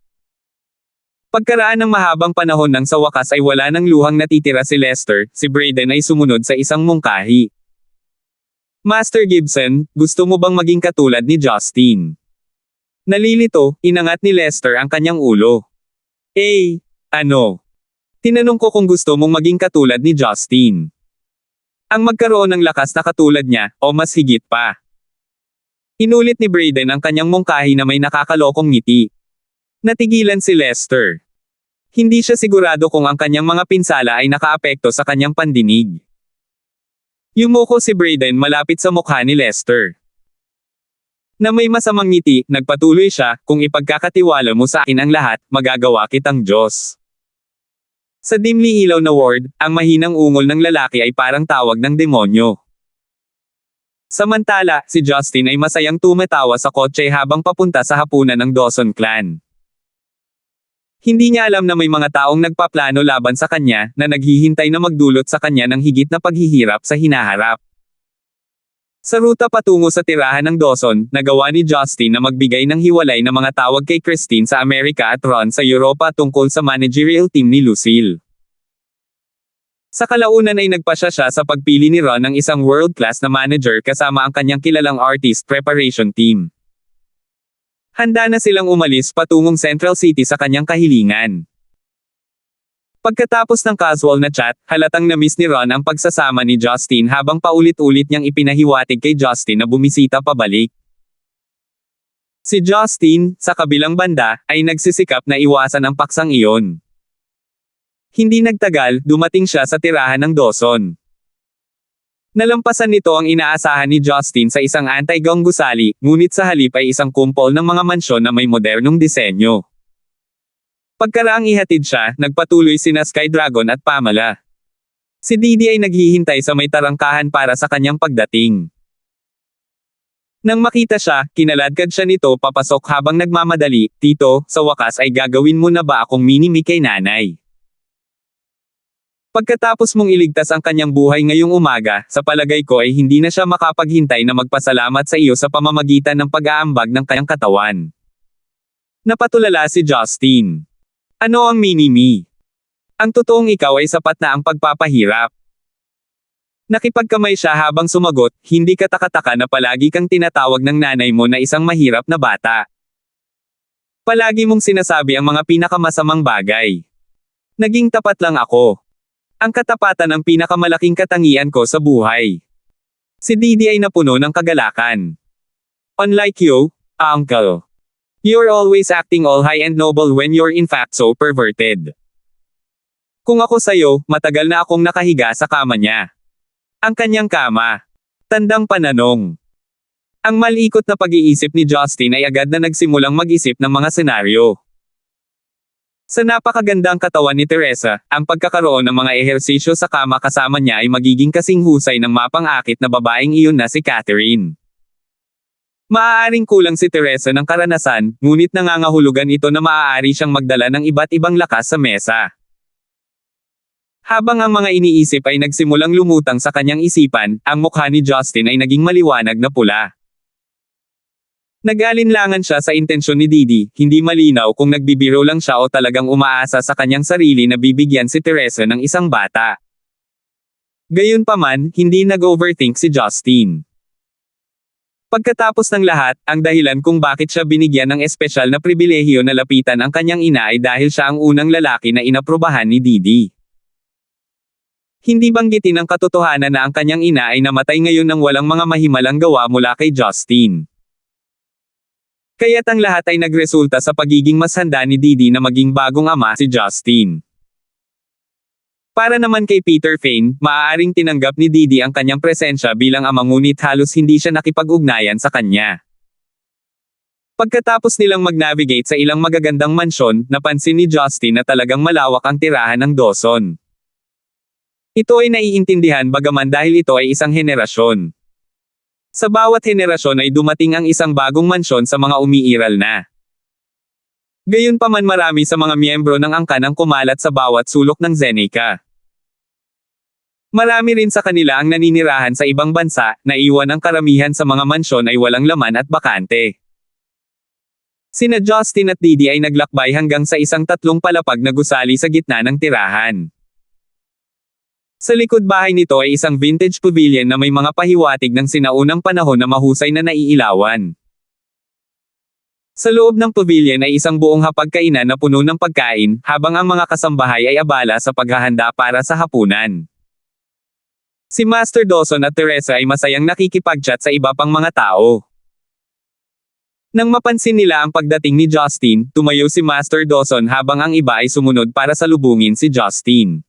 Pagkaraan ng mahabang panahon nang sa wakas ay wala nang luhang natitira si Lester, si Braden ay sumunod sa isang mungkahi. "Master Gibson, gusto mo bang maging katulad ni Justin?" Nalilito, inangat ni Lester ang kanyang ulo. Ano? Tinanong ko kung gusto mong maging katulad ni Justin. Ang magkaroon ng lakas na katulad niya, o mas higit pa. Inulit ni Braden ang kanyang mungkahi na may nakakalokong ngiti. Natigilan si Lester. Hindi siya sigurado kung ang kanyang mga pinsala ay nakaapekto sa kanyang pandinig. Yumuko si Braden malapit sa mukha ni Lester. Na may masamang ngiti, nagpatuloy siya, "Kung ipagkakatiwala mo sa akin ang lahat, magagawa kitang Diyos." Sa dimly ilaw na ward, ang mahinang ungol ng lalaki ay parang tawag ng demonyo. Samantala, si Justin ay masayang tumatawa sa kotse habang papunta sa hapunan ng Dawson clan. Hindi niya alam na may mga taong nagpaplano laban sa kanya, na naghihintay na magdulot sa kanya ng higit na paghihirap sa hinaharap. Sa ruta patungo sa tirahan ng Dawson, nagawa ni Justin na magbigay ng hiwalay na mga tawag kay Christine sa Amerika at Ron sa Europa tungkol sa managerial team ni Lucille. Sa kalaunan ay nagpasya siya sa pagpili ni Ron ng isang world-class na manager kasama ang kanyang kilalang artist preparation team. Handa na silang umalis patungong Central City sa kanyang kahilingan. Pagkatapos ng casual na chat, halatang na-miss ni Ron ang pagsasama ni Justin habang paulit-ulit niyang ipinahiwatig kay Justin na bumisita pabalik. Si Justin, sa kabilang banda, ay nagsisikap na iwasan ang paksang iyon. Hindi nagtagal, dumating siya sa tirahan ng Dawson. Nalampasan nito ang inaasahan ni Justin sa isang anti-gang gusali, ngunit sa halip ay isang kumpol ng mga mansyon na may modernong disenyo. Pagkaraang ihatid siya, nagpatuloy sina Sky Dragon at Pamela. Si Didi ay naghihintay sa may tarangkahan para sa kanyang pagdating. Nang makita siya, kinaladkad siya nito papasok habang nagmamadali, "Tito, sa wakas ay gagawin mo na ba akong mini-me kay nanay? Pagkatapos mong iligtas ang kanyang buhay ngayong umaga, sa palagay ko ay hindi na siya makapaghintay na magpasalamat sa iyo sa pamamagitan ng pag-aambag ng kanyang katawan." Napatulala si Justin. "Ano ang mini-me? Ang totoong ikaw ay sapat na ang pagpapahirap." Nakipagkamay siya habang sumagot, "Hindi ka takataka na palagi kang tinatawag ng nanay mo na isang mahirap na bata. Palagi mong sinasabi ang mga pinakamasamang bagay. Naging tapat lang ako. Ang katapatan ang pinakamalaking katangian ko sa buhay." Si Didi ay napuno ng kagalakan. "Unlike you, Uncle. You're always acting all high and noble when you're in fact so perverted. Kung ako sa'yo, matagal na akong nakahiga sa kama niya. Ang kanyang kama. Tandang pananong. Ang malikot na pag-iisip ni Justin ay agad na nagsimulang mag-isip ng mga senaryo. Sa napakagandang katawan ni Teresa, ang pagkakaroon ng mga ehersisyo sa kama kasama niya ay magiging kasing husay ng mapang-akit na babaeng iyon na si Catherine. Maaaring kulang si Teresa ng karanasan, ngunit nangangahulugan ito na maaari siyang magdala ng iba't ibang lakas sa mesa. Habang ang mga iniisip ay nagsimulang lumutang sa kanyang isipan, ang mukha ni Justin ay naging maliwanag na pula. Nag-alinlangan siya sa intensyon ni Didi, hindi malinaw kung nagbibiro lang siya o talagang umaasa sa kanyang sarili na bibigyan si Teresa ng isang bata. Gayunpaman, hindi nag-overthink si Justin. Pagkatapos ng lahat, ang dahilan kung bakit siya binigyan ng espesyal na pribilehiyo na lapitan ang kanyang ina ay dahil siya ang unang lalaki na inaprubahan ni Didi. Hindi banggitin ang katotohanan na ang kanyang ina ay namatay ngayon nang walang mga mahimalang gawa mula kay Justin. Kaya't ang lahat ay nagresulta sa pagiging mas handa ni Didi na maging bagong ama si Justin. Para naman kay Peter Fane, maaaring tinanggap ni Didi ang kanyang presensya bilang ama ngunit halos hindi siya nakipag-ugnayan sa kanya. Pagkatapos nilang mag-navigate sa ilang magagandang mansyon, napansin ni Justin na talagang malawak ang tirahan ng Dawson. Ito ay naiintindihan bagaman dahil ito ay isang henerasyon. Sa bawat henerasyon ay dumating ang isang bagong mansyon sa mga umiiral na. Gayunpaman marami sa mga miyembro ng angkan ang kumalat sa bawat sulok ng Zeneca. Marami rin sa kanila ang naninirahan sa ibang bansa, na iwan ang karamihan sa mga mansyon ay walang laman at bakante. Sina Justin at Didi ay naglakbay hanggang sa isang 3 palapag na gusali sa gitna ng tirahan. Sa likod bahay nito ay isang vintage pavilion na may mga pahiwatig ng sinaunang panahon na mahusay na naiilawan. Sa loob ng pavilion ay isang buong hapagkainan na puno ng pagkain, habang ang mga kasambahay ay abala sa paghahanda para sa hapunan. Si Master Dawson at Teresa ay masayang nakikipag-chat sa iba pang mga tao. Nang mapansin nila ang pagdating ni Justin, tumayo si Master Dawson habang ang iba ay sumunod para salubungin si Justin.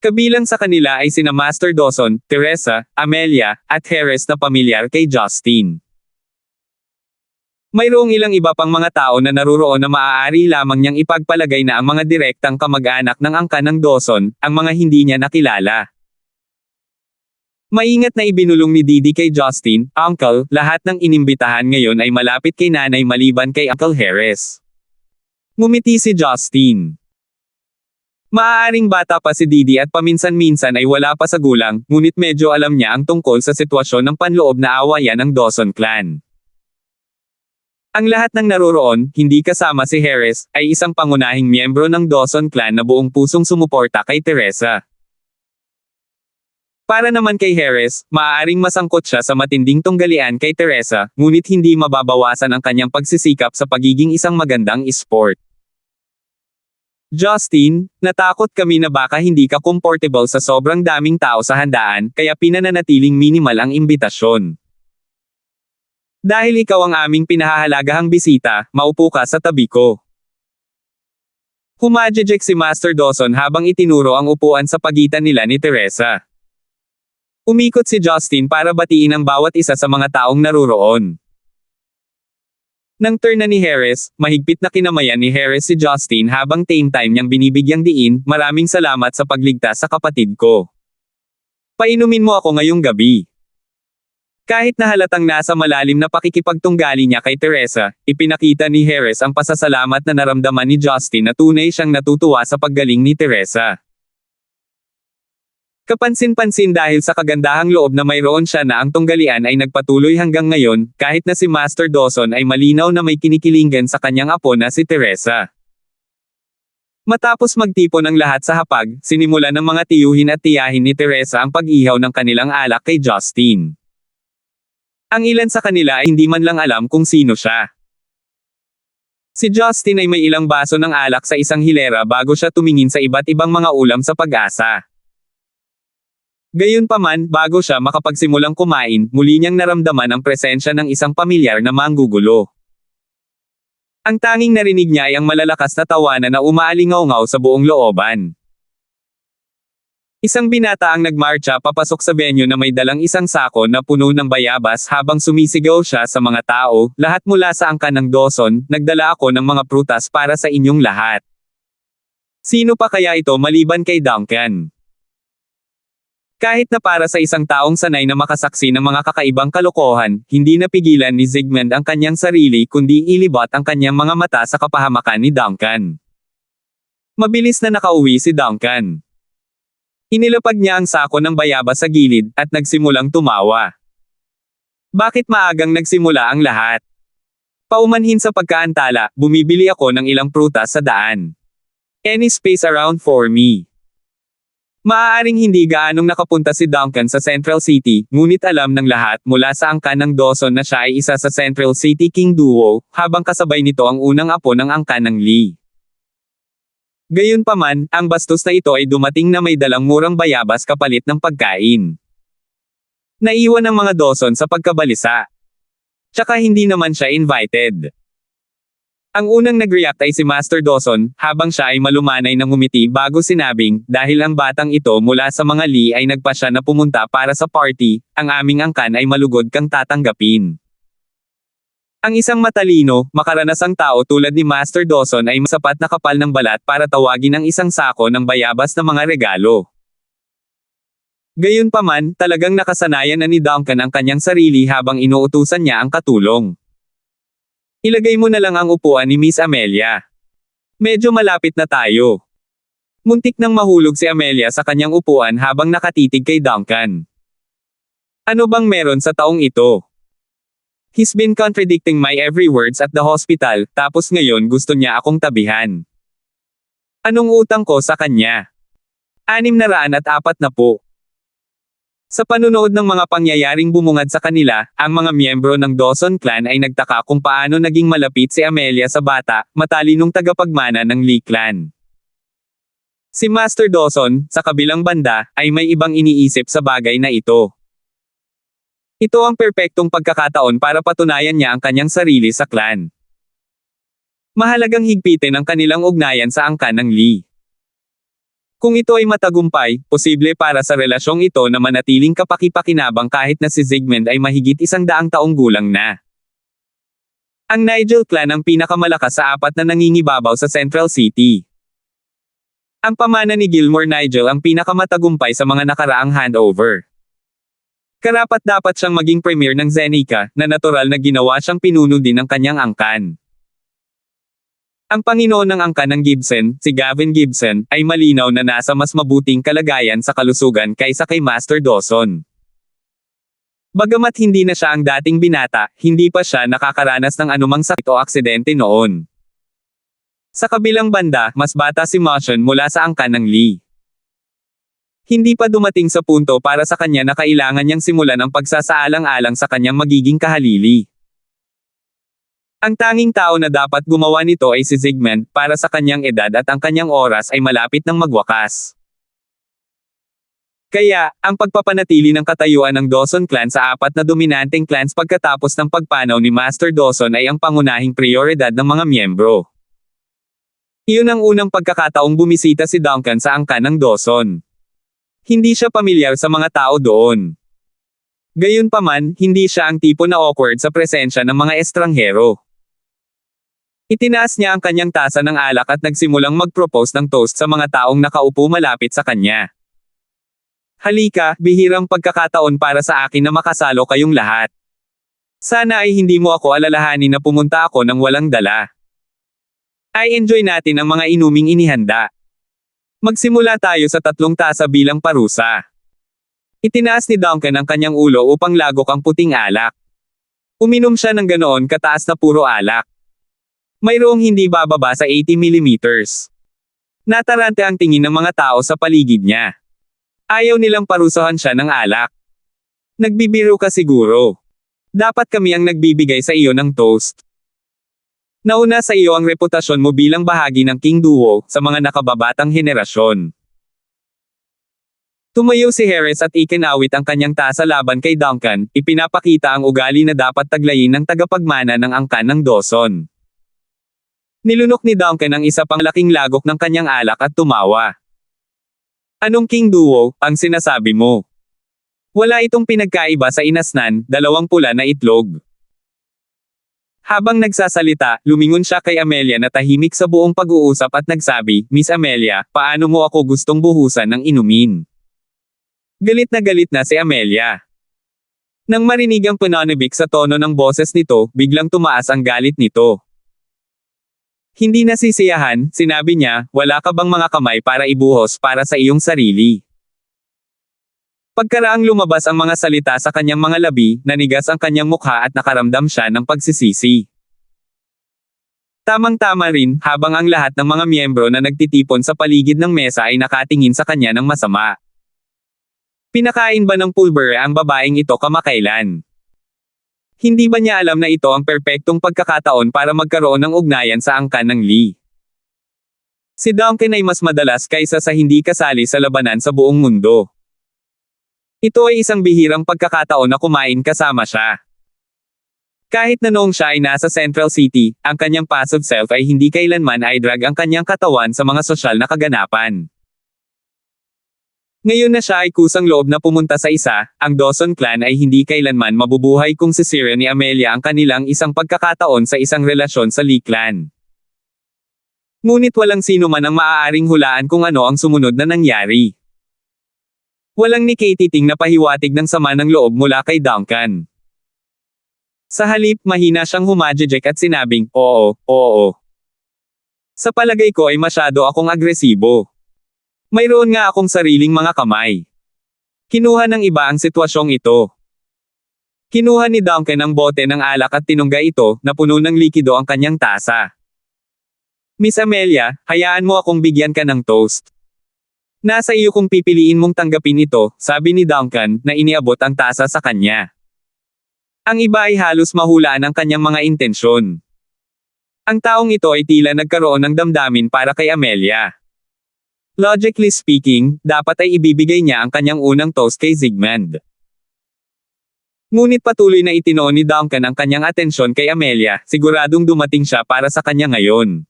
Kabilang sa kanila ay sina Master Dawson, Teresa, Amelia, at Harris na pamilyar kay Justin. Mayroong ilang iba pang mga tao na naruroon na maaari lamang niyang ipagpalagay na ang mga direktang kamag-anak ng angkan ng Dawson, ang mga hindi niya nakilala. Maingat na ibinulong ni Didi kay Justin, "Uncle, lahat ng inimbitahan ngayon ay malapit kay nanay maliban kay Uncle Harris." Ngumiti si Justin. Maaaring bata pa si Didi at paminsan-minsan ay wala pa sa gulang, ngunit medyo alam niya ang tungkol sa sitwasyon ng panloob na awayan ng Dawson clan. Ang lahat ng naroroon, hindi kasama si Harris, ay isang pangunahing miyembro ng Dawson clan na buong pusong sumuporta kay Teresa. Para naman kay Harris, maaaring masangkot siya sa matinding tunggalian kay Teresa, ngunit hindi mababawasan ang kanyang pagsisikap sa pagiging isang magandang sport. Justin, natakot kami na baka hindi ka comfortable sa sobrang daming tao sa handaan, kaya pinananatiling minimal ang imbitasyon. Dahil ikaw ang aming pinahahalagahang bisita, maupo ka sa tabi ko. Humajejek si Master Dawson habang itinuro ang upuan sa pagitan nila ni Teresa. Umikot si Justin para batiin ang bawat isa sa mga taong naruroon. Nang turn na ni Harris, mahigpit na kinamayan ni Harris si Justin habang same time niyang binibigyang diin, "Maraming salamat sa pagligtas sa kapatid ko. Painumin mo ako ngayong gabi." Kahit na halatang nasa malalim na pakikipagtunggali niya kay Teresa, ipinakita ni Harris ang pasasalamat na naramdaman ni Justin na tunay siyang natutuwa sa paggaling ni Teresa. Kapansin-pansin dahil sa kagandahang loob na mayroon siya na ang tunggalian ay nagpatuloy hanggang ngayon, kahit na si Master Dawson ay malinaw na may kinikilingan sa kanyang apo na si Teresa. Matapos magtipon ng lahat sa hapag, sinimulan ng mga tiyuhin at tiyahin ni Teresa ang pag-ihaw ng kanilang alak kay Justin. Ang ilan sa kanila ay hindi man lang alam kung sino siya. Si Justin ay may ilang baso ng alak sa isang hilera bago siya tumingin sa iba't ibang mga ulam sa Pag-asa. Gayunpaman, bago siya makapagsimulang kumain, muli niyang naramdaman ang presensya ng isang pamilyar na manggugulo. Ang tanging narinig niya ay ang malalakas na tawanan na umaalingaw-ngaw sa buong looban. Isang binata ang nagmarcha papasok sa venue na may dalang isang sako na puno ng bayabas habang sumisigaw siya sa mga tao, lahat mula sa angkan ng Dawson, nagdala ako ng mga prutas para sa inyong lahat. Sino pa kaya ito maliban kay Duncan? Kahit na para sa isang taong sanay na makasaksi ng mga kakaibang kalokohan, hindi napigilan ni Zygmunt ang kanyang sarili kundi ilibot ang kanyang mga mata sa kapahamakan ni Duncan. Mabilis na nakauwi si Duncan. Inilapag niya ang sako ng bayabas sa gilid, at nagsimulang tumawa. Bakit maagang nagsimula ang lahat? Paumanhin sa pagkaantala, bumibili ako ng ilang prutas sa daan. Any space around for me? Maaaring hindi gaanong nakapunta si Duncan sa Central City, ngunit alam ng lahat mula sa angkan ng Dawson na siya ay isa sa Central City King Duo, habang kasabay nito ang unang apo ng angkan ng Lee. Gayunpaman, ang bastos na ito ay dumating na may dalang murang bayabas kapalit ng pagkain. Naiwan ang mga Dawson sa pagkabalisa. Tsaka hindi naman siya invited. Ang unang nag-react ay si Master Dawson, habang siya ay malumanay ng ngumiti bago sinabing, dahil ang batang ito mula sa mga Lee ay nagpasya na pumunta para sa party, ang aming angkan ay malugod kang tatanggapin. Ang isang matalino, makaranasang tao tulad ni Master Dawson ay masapat na kapal ng balat para tawagin ang isang sako ng bayabas na mga regalo. Gayunpaman, talagang nakasanayan na ni Duncan ang kanyang sarili habang inuutusan niya ang katulong. Ilagay mo na lang ang upuan ni Miss Amelia. Medyo malapit na tayo. Muntik nang mahulog si Amelia sa kanyang upuan habang nakatitig kay Duncan. Ano bang meron sa taong ito? He's been contradicting my every words at the hospital, tapos ngayon gusto niya akong tabihan. Anong utang ko sa kanya? 640 po. Sa panunood ng mga pangyayaring bumungad sa kanila, ang mga miyembro ng Dawson clan ay nagtaka kung paano naging malapit si Amelia sa bata, matalinong tagapagmana ng Lee clan. Si Master Dawson, sa kabilang banda, ay may ibang iniisip sa bagay na ito. Ito ang perpektong pagkakataon para patunayan niya ang kanyang sarili sa clan. Mahalagang higpitin ang kanilang ugnayan sa angkan ng Lee. Kung ito ay matagumpay, posible para sa relasyong ito na manatiling kapaki-pakinabang kahit na si Zygmunt ay mahigit 100 taong gulang na. Ang Nigel clan ang pinakamalakas sa 4 na nangingibabaw sa Central City. Ang pamana ni Gilmore Nigel ang pinakamatagumpay sa mga nakaraang handover. Karapat-dapat siyang maging premier ng Zenica, na natural na ginawa siyang pinuno din ng kanyang angkan. Ang Panginoon ng angkan ng Gibson, si Gavin Gibson, ay malinaw na nasa mas mabuting kalagayan sa kalusugan kaysa kay Master Dawson. Bagamat hindi na siya ang dating binata, hindi pa siya nakakaranas ng anumang sakit o aksidente noon. Sa kabilang banda, mas bata si Motion mula sa angkan ng Lee. Hindi pa dumating sa punto para sa kanya na kailangan niyang simulan ang pagsasaalang-alang sa kanyang magiging kahalili. Ang tanging tao na dapat gumawa nito ay si Zygmunt, para sa kanyang edad at ang kanyang oras ay malapit ng magwakas. Kaya, ang pagpapanatili ng katayuan ng Dawson clan sa 4 na dominanteng clans pagkatapos ng pagpanaw ni Master Dawson ay ang pangunahing prioridad ng mga miyembro. Iyon ang unang pagkakataong bumisita si Duncan sa angkan ng Dawson. Hindi siya pamilyar sa mga tao doon. Gayunpaman, hindi siya ang tipo na awkward sa presensya ng mga estranghero. Itinaas niya ang kanyang tasa ng alak at nagsimulang mag-propose ng toast sa mga taong nakaupo malapit sa kanya. Halika, bihirang pagkakataon para sa akin na makasalo kayong lahat. Sana ay hindi mo ako alalahanin na pumunta ako ng walang dala. Ay enjoy natin ang mga inuming inihanda. Magsimula tayo sa 3 tasa bilang parusa. Itinaas ni Duncan ang kanyang ulo upang lagok ang puting alak. Uminom siya ng ganoon kataas na puro alak. Mayroong hindi bababa sa 80 mm. Natarante ang tingin ng mga tao sa paligid niya. Ayaw nilang parusahan siya ng alak. Nagbibiro ka siguro. Dapat kami ang nagbibigay sa iyo ng toast. Nauna sa iyo ang reputasyon mo bilang bahagi ng King Duo sa mga nakababatang henerasyon. Tumayo si Harris at ikinawit ang kanyang tasa laban kay Duncan, ipinapakita ang ugali na dapat taglayin ng tagapagmana ng angkan ng Dawson. Nilunok ni Duncan ang isa pang laking lagok ng kanyang alak at tumawa. Anong king duo, ang sinasabi mo? Wala itong pinagkaiba sa inasnan, dalawang pula na itlog. Habang nagsasalita, lumingon siya kay Amelia na tahimik sa buong pag-uusap at nagsabi, Miss Amelia, paano mo ako gustong buhusan ng inumin? Galit na si Amelia. Nang marinig ang pananabik sa tono ng boses nito, biglang tumaas ang galit nito. Hindi nasisiyahan, sinabi niya, wala ka bang mga kamay para ibuhos para sa iyong sarili? Pagkaraang lumabas ang mga salita sa kanyang mga labi, nanigas ang kanyang mukha at nakaramdam siya ng pagsisisi. Tamang-tama rin, habang ang lahat ng mga miyembro na nagtitipon sa paligid ng mesa ay nakatingin sa kanya ng masama. Pinakain ba ng pulbere ang babaeng ito kamakailan? Hindi ba niya alam na ito ang perpektong pagkakataon para magkaroon ng ugnayan sa angkan ng Lee? Si Duncan ay mas madalas kaysa sa hindi kasali sa labanan sa buong mundo. Ito ay isang bihirang pagkakataon na kumain kasama siya. Kahit na noong siya ay nasa Central City, ang kanyang passive self ay hindi kailanman ay drag ang kanyang katawan sa mga sosyal na kaganapan. Ngayon na siya ay kusang loob na pumunta sa isa, ang Dawson clan ay hindi kailanman mabubuhay kung sisira ni Amelia ang kanilang isang pagkakataon sa isang relasyon sa Lee clan. Ngunit walang sino man ang maaaring hulaan kung ano ang sumunod na nangyari. Walang ni Katie Ting na pahiwatig ng sama ng loob mula kay Duncan. Sa halip, mahina siyang humajejek at sinabing, oo. Sa palagay ko ay masyado akong agresibo. Mayroon nga akong sariling mga kamay. Kinuha ng iba ang sitwasyong ito. Kinuha ni Duncan ang bote ng alak at tinungga ito, na puno ng likido ang kanyang tasa. Miss Amelia, hayaan mo akong bigyan ka ng toast. Nasa iyo kung pipiliin mong tanggapin ito, sabi ni Duncan, na iniabot ang tasa sa kanya. Ang iba ay halos mahulaan ang kanyang mga intensyon. Ang taong ito ay tila nagkaroon ng damdamin para kay Amelia. Logically speaking, dapat ay ibibigay niya ang kanyang unang toast kay Zygmunt. Ngunit patuloy na itinoon ni Duncan ang kanyang atensyon kay Amelia, siguradong dumating siya para sa kanya ngayon.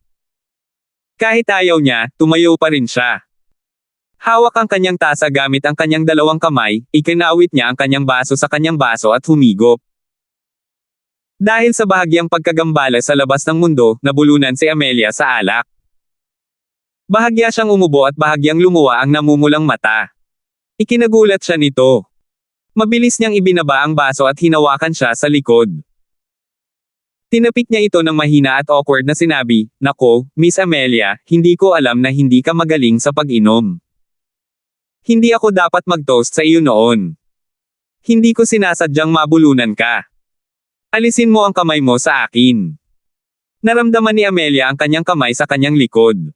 Kahit ayaw niya, tumayo pa rin siya. Hawak ang kanyang tasa gamit ang kanyang dalawang kamay, ikinawit niya ang kanyang baso sa kanyang baso at humigop. Dahil sa bahagyang pagkagambala sa labas ng mundo, nabulunan si Amelia sa alak. Bahagya siyang umubo at bahagyang lumuwa ang namumulang mata. Ikinagulat siya nito. Mabilis niyang ibinaba ang baso at hinawakan siya sa likod. Tinapik niya ito ng mahina at awkward na sinabi, Nako, Miss Amelia, hindi ko alam na hindi ka magaling sa pag-inom. Hindi ako dapat mag-toast sa iyo noon. Hindi ko sinasadyang mabulunan ka. Alisin mo ang kamay mo sa akin. Naramdaman ni Amelia ang kanyang kamay sa kanyang likod.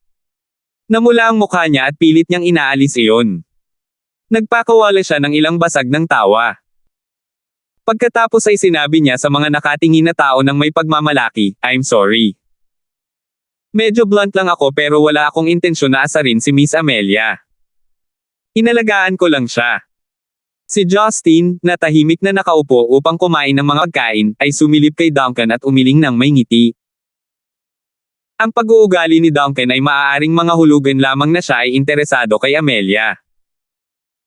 Namula ang mukha niya at pilit niyang inaalis iyon. Nagpakawala siya ng ilang basag ng tawa. Pagkatapos ay sinabi niya sa mga nakatingin na tao ng may pagmamalaki, I'm sorry. Medyo blunt lang ako pero wala akong intensyon na asarin si Miss Amelia. Inalagaan ko lang siya. Si Justin, na tahimik na nakaupo upang kumain ng mga pagkain, ay sumilip kay Duncan at umiling ng may ngiti. Ang pag-uugali ni Duncan ay maaaring mga hulugan lamang na siya ay interesado kay Amelia.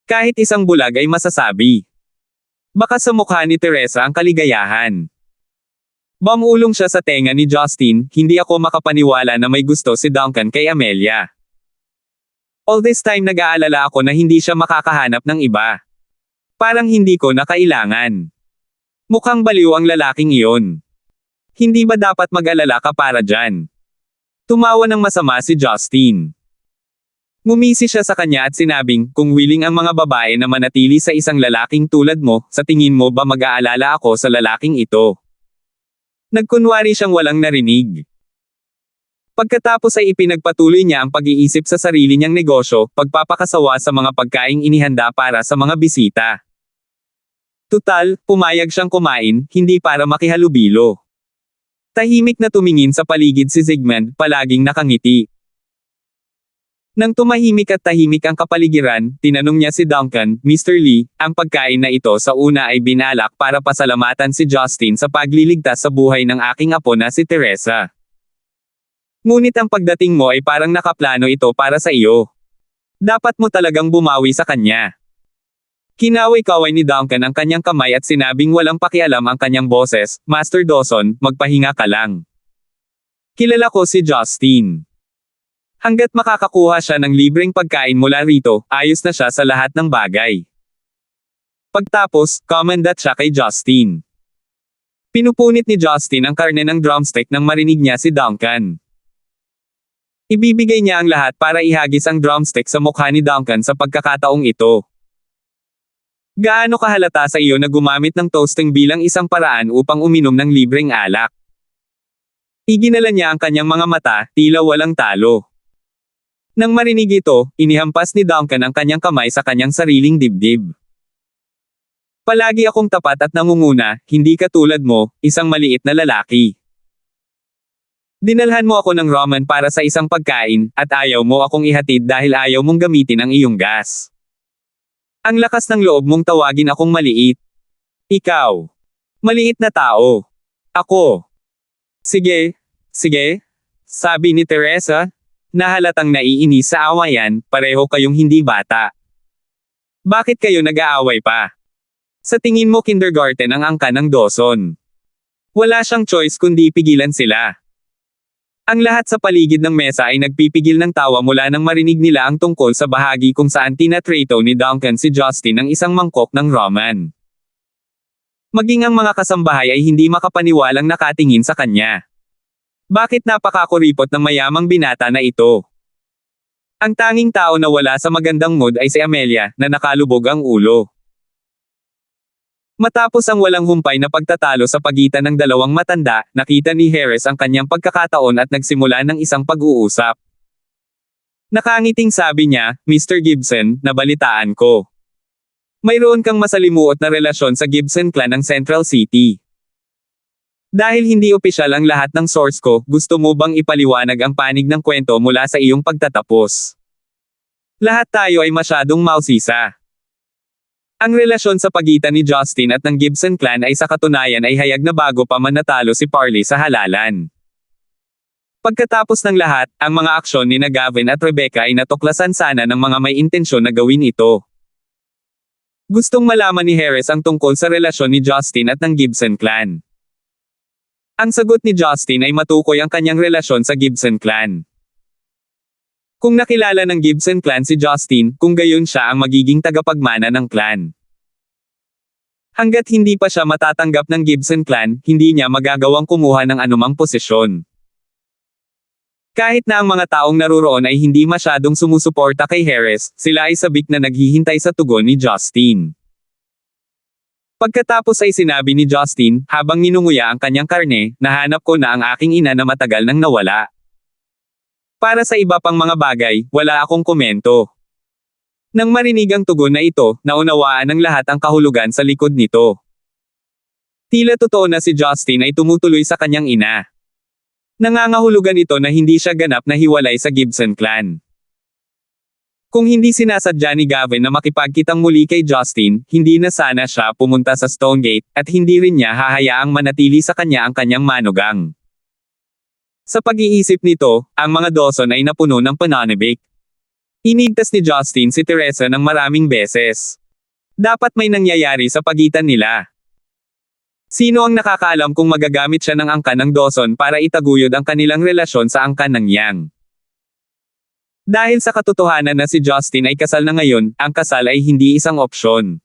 Kahit isang bulag ay masasabi. Baka sa mukha ni Teresa ang kaligayahan. Bumulong siya sa tenga ni Justin, hindi ako makapaniwala na may gusto si Duncan kay Amelia. All this time nag-aalala ako na hindi siya makakahanap ng iba. Parang hindi ko na kailangan. Mukhang baliw ang lalaking iyon. Hindi ba dapat mag-alala ka para dyan? Tumawa ng masama si Justin. Ngumisi siya sa kanya at sinabing, kung willing ang mga babae na manatili sa isang lalaking tulad mo, sa tingin mo ba mag-aalala ako sa lalaking ito? Nagkunwari siyang walang narinig. Pagkatapos ay ipinagpatuloy niya ang pag-iisip sa sarili niyang negosyo, pagpapakasawa sa mga pagkaing inihanda para sa mga bisita. Tutal, pumayag siyang kumain, hindi para makihalubilo. Tahimik na tumingin sa paligid si Zygmunt, palaging nakangiti. Nang tumahimik at tahimik ang kapaligiran, tinanong niya si Duncan, Mr. Lee, ang pagkain na ito sa una ay binalak para pasalamatan si Justin sa pagliligtas sa buhay ng aking apo na si Teresa. Ngunit ang pagdating mo ay parang nakaplano ito para sa iyo. Dapat mo talagang bumawi sa kanya. Kinaway-kaway ni Duncan ang kanyang kamay at sinabing walang pakialam ang kanyang boses, Master Dawson, magpahinga ka lang. Kilala ko si Justin. Hanggat makakakuha siya ng libreng pagkain mula rito, ayos na siya sa lahat ng bagay. Pagtapos, commendat siya kay Justin. Pinupunit ni Justin ang karne ng drumstick nang marinig niya si Duncan. Ibibigay niya ang lahat para ihagis ang drumstick sa mukha ni Duncan sa pagkakataong ito. Gaano kahalata sa iyo na gumamit ng toasting bilang isang paraan upang uminom ng libreng alak? Iginala niya ang kanyang mga mata, tila walang talo. Nang marinig ito, inihampas ni Duncan ang kanyang kamay sa kanyang sariling dibdib. Palagi akong tapat at nangunguna, hindi katulad mo, isang maliit na lalaki. Dinalhan mo ako ng ramen para sa isang pagkain, at ayaw mo akong ihatid dahil ayaw mong gamitin ang iyong gas. Ang lakas ng loob mong tawagin akong maliit. Ikaw. Maliit na tao. Ako. Sige, sige, sabi ni Teresa. Nahalatang naiinis sa awayan, pareho kayong hindi bata. Bakit kayo nag-aaway pa? Sa tingin mo kindergarten ang angka ng Dawson. Wala siyang choice kundi pigilan sila. Ang lahat sa paligid ng mesa ay nagpipigil ng tawa mula nang marinig nila ang tungkol sa bahagi kung saan tinatrato ni Duncan si Justin ng isang mangkok ng ramen. Maging ang mga kasambahay ay hindi makapaniwalang nakatingin sa kanya. Bakit napakakuripot ng mayamang binata na ito? Ang tanging tao na wala sa magandang mood ay si Amelia, na nakalubog ang ulo. Matapos ang walang humpay na pagtatalo sa pagitan ng dalawang matanda, nakita ni Harris ang kanyang pagkakataon at nagsimula ng isang pag-uusap. Nakangiting sabi niya, Mr. Gibson, nabalitaan ko. Mayroon kang masalimuot na relasyon sa Gibson clan ng Central City. Dahil hindi opisyal ang lahat ng source ko, gusto mo bang ipaliwanag ang panig ng kwento mula sa iyong pagtatapos? Lahat tayo ay masyadong mausisa. Ang relasyon sa pagitan ni Justin at ng Gibson clan ay sa katunayan ay hayag na bago pa man natalo si Parley sa halalan. Pagkatapos ng lahat, ang mga aksyon ni Gavin at Rebecca ay natuklasan sana ng mga may intensyon na gawin ito. Gustong malaman ni Harris ang tungkol sa relasyon ni Justin at ng Gibson clan. Ang sagot ni Justin ay matukoy ang kanyang relasyon sa Gibson clan. Kung nakilala ng Gibson clan si Justin, kung gayon siya ang magiging tagapagmana ng clan. Hanggat hindi pa siya matatanggap ng Gibson clan, hindi niya magagawang kumuha ng anumang posisyon. Kahit na ang mga taong naruroon ay hindi masyadong sumusuporta kay Harris, sila ay sabik na naghihintay sa tugon ni Justin. Pagkatapos ay sinabi ni Justin, habang ninunguya ang kanyang karne, nahanap ko na ang aking ina na matagal nang nawala. Para sa iba pang mga bagay, wala akong komento. Nang marinig ang tugon na ito, naunawaan ng lahat ang kahulugan sa likod nito. Tila totoo na si Justin ay tumutuloy sa kanyang ina. Nangangahulugan ito na hindi siya ganap na hiwalay sa Gibson clan. Kung hindi sinasadya ni Gavin na makipagkitang muli kay Justin, hindi na sana siya pumunta sa Stonegate, at hindi rin niya hahayaang manatili sa kanya ang kanyang manugang. Sa pag-iisip nito, ang mga Dawson ay napuno ng pananabik. Inigtas ni Justin si Teresa ng maraming beses. Dapat may nangyayari sa pagitan nila. Sino ang nakakaalam kung magagamit siya ng angkan ng Dawson para itaguyod ang kanilang relasyon sa angkan ng Yang? Dahil sa katotohanan na si Justin ay kasal na ngayon, ang kasal ay hindi isang opsyon.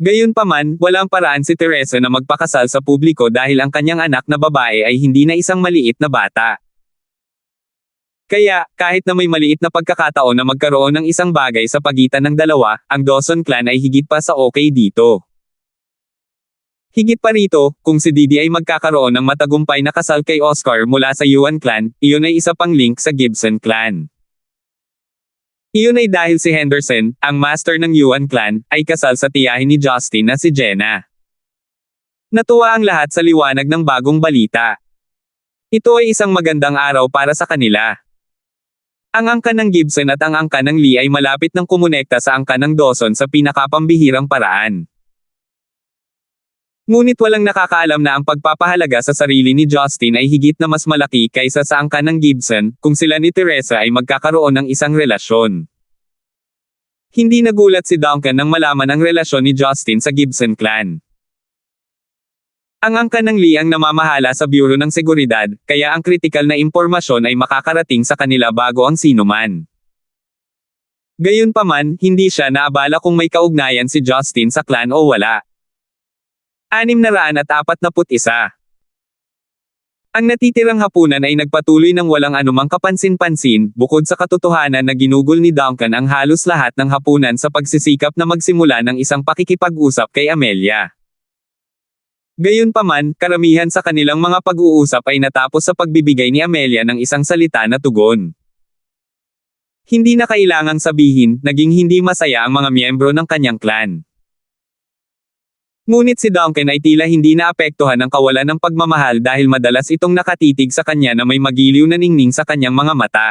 Gayunpaman, walang paraan si Teresa na magpakasal sa publiko dahil ang kanyang anak na babae ay hindi na isang maliit na bata. Kaya, kahit na may maliit na pagkakataon na magkaroon ng isang bagay sa pagitan ng dalawa, ang Dawson clan ay higit pa sa okay dito. Higit pa rito, kung si Didi ay magkakaroon ng matagumpay na kasal kay Oscar mula sa Yuan clan, iyon ay isa pang link sa Gibson clan. Iyon ay dahil si Henderson, ang master ng Yuan clan, ay kasal sa tiyahin ni Justin na si Jenna. Natuwa ang lahat sa liwanag ng bagong balita. Ito ay isang magandang araw para sa kanila. Ang angka ng Gibson at ang angka ng Lee ay malapit ng kumonekta sa angka ng Dawson sa pinakapambihirang paraan. Ngunit walang nakakaalam na ang pagpapahalaga sa sarili ni Justin ay higit na mas malaki kaysa sa angka ng Gibson, kung sila ni Teresa ay magkakaroon ng isang relasyon. Hindi nagulat si Duncan nang malaman ang relasyon ni Justin sa Gibson clan. Ang angka ng Lee ang namamahala sa Bureau ng Seguridad, kaya ang kritikal na impormasyon ay makakarating sa kanila bago ang sinuman. Gayunpaman, hindi siya naabala kung may kaugnayan si Justin sa clan o wala. 641. Ang natitirang hapunan ay nagpatuloy ng walang anumang kapansin-pansin, bukod sa katotohanan na ginugol ni Duncan ang halos lahat ng hapunan sa pagsisikap na magsimula ng isang pakikipag-usap kay Amelia. Gayunpaman, karamihan sa kanilang mga pag-uusap ay natapos sa pagbibigay ni Amelia ng isang salita na tugon. Hindi na kailangang sabihin, naging hindi masaya ang mga miyembro ng kanyang clan. Ngunit si Duncan ay tila hindi naapektuhan ng kawalan ng pagmamahal dahil madalas itong nakatitig sa kanya na may magiliw na ningning sa kanyang mga mata.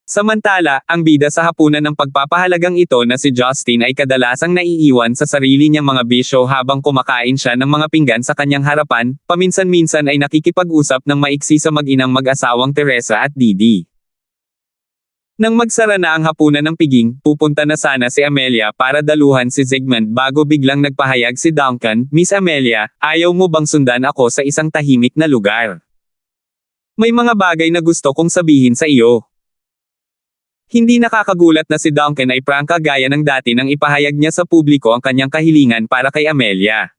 Samantala, ang bida sa hapunan ng pagpapahalagang ito na si Justin ay kadalasang naiiwan sa sarili niyang mga bisyo habang kumakain siya ng mga pinggan sa kanyang harapan, paminsan-minsan ay nakikipag-usap ng maiksi sa mag-inang mag-asawang Teresa at Didi. Nang magsara na ang hapunan ng piging, pupunta na sana si Amelia para daluhan si Zygmunt bago biglang nagpahayag si Duncan, "Miss Amelia, ayaw mo bang sundan ako sa isang tahimik na lugar? May mga bagay na gusto kong sabihin sa iyo." Hindi nakakagulat na si Duncan ay prangka gaya ng dati nang ipahayag niya sa publiko ang kanyang kahilingan para kay Amelia.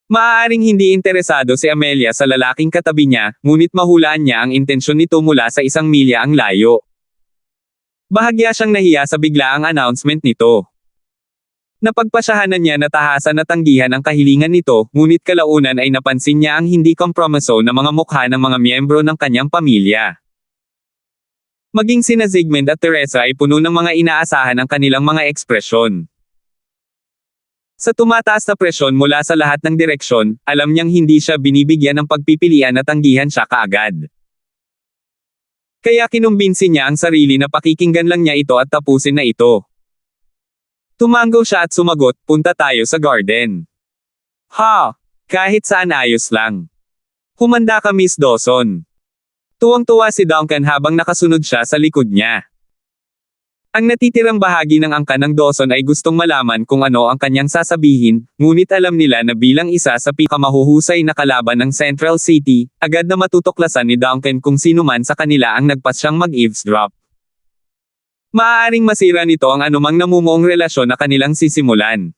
Maaaring hindi interesado si Amelia sa lalaking katabi niya, ngunit mahulaan niya ang intensyon nito mula sa 1 milya ang layo. Bahagya siyang nahiya sa biglaang announcement nito. Napagpasyahanan niya na tahasan at tanggihan ang kahilingan nito, ngunit kalaunan ay napansin niya ang hindi kompromiso na mga mukha ng mga miyembro ng kanyang pamilya. Maging sina Zygmunt at Teresa ay puno ng mga inaasahan ang kanilang mga ekspresyon. Sa tumataas na presyon mula sa lahat ng direksyon, alam niyang hindi siya binibigyan ng pagpipilian na tanggihan siya kaagad. Kaya kinumbinsi niya ang sarili na pakikinggan lang niya ito at tapusin na ito. Tumango siya at sumagot, "Punta tayo sa garden." "Ha? Kahit saan ayos lang. Humanda ka, Miss Dawson." Tuwang-tuwa si Duncan habang nakasunod siya sa likod niya. Ang natitirang bahagi ng angka ng Dawson ay gustong malaman kung ano ang kanyang sasabihin, ngunit alam nila na bilang isa sa pinakamahuhusay na kalaban ng Central City, agad na matutuklasan ni Duncan kung sino man sa kanila ang nagpasyang mag-eavesdrop. Maaaring masira nito ang anumang namumuong relasyon na kanilang sisimulan.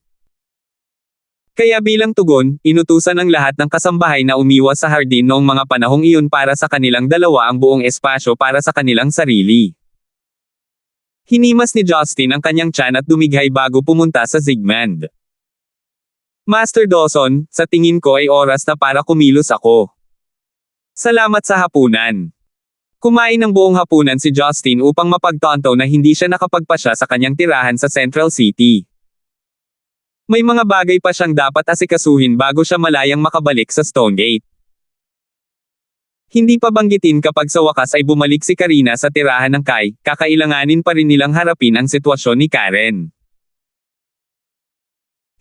Kaya bilang tugon, inutusan ng lahat ng kasambahay na umiwas sa hardin noong mga panahong iyon para sa kanilang dalawa ang buong espasyo para sa kanilang sarili. Hinimas ni Justin ang kanyang tiyan at dumighay bago pumunta sa Zygmunt. "Master Dawson, sa tingin ko ay oras na para kumilos ako. Salamat sa hapunan." Kumain ng buong hapunan si Justin upang mapagtanto na hindi siya nakapagpasya sa kanyang tirahan sa Central City. May mga bagay pa siyang dapat asikasuhin bago siya malayang makabalik sa Stonegate. Hindi pa banggitin kapag sa wakas ay bumalik si Karina sa tirahan ng Kai, kakailanganin pa rin nilang harapin ang sitwasyon ni Karen.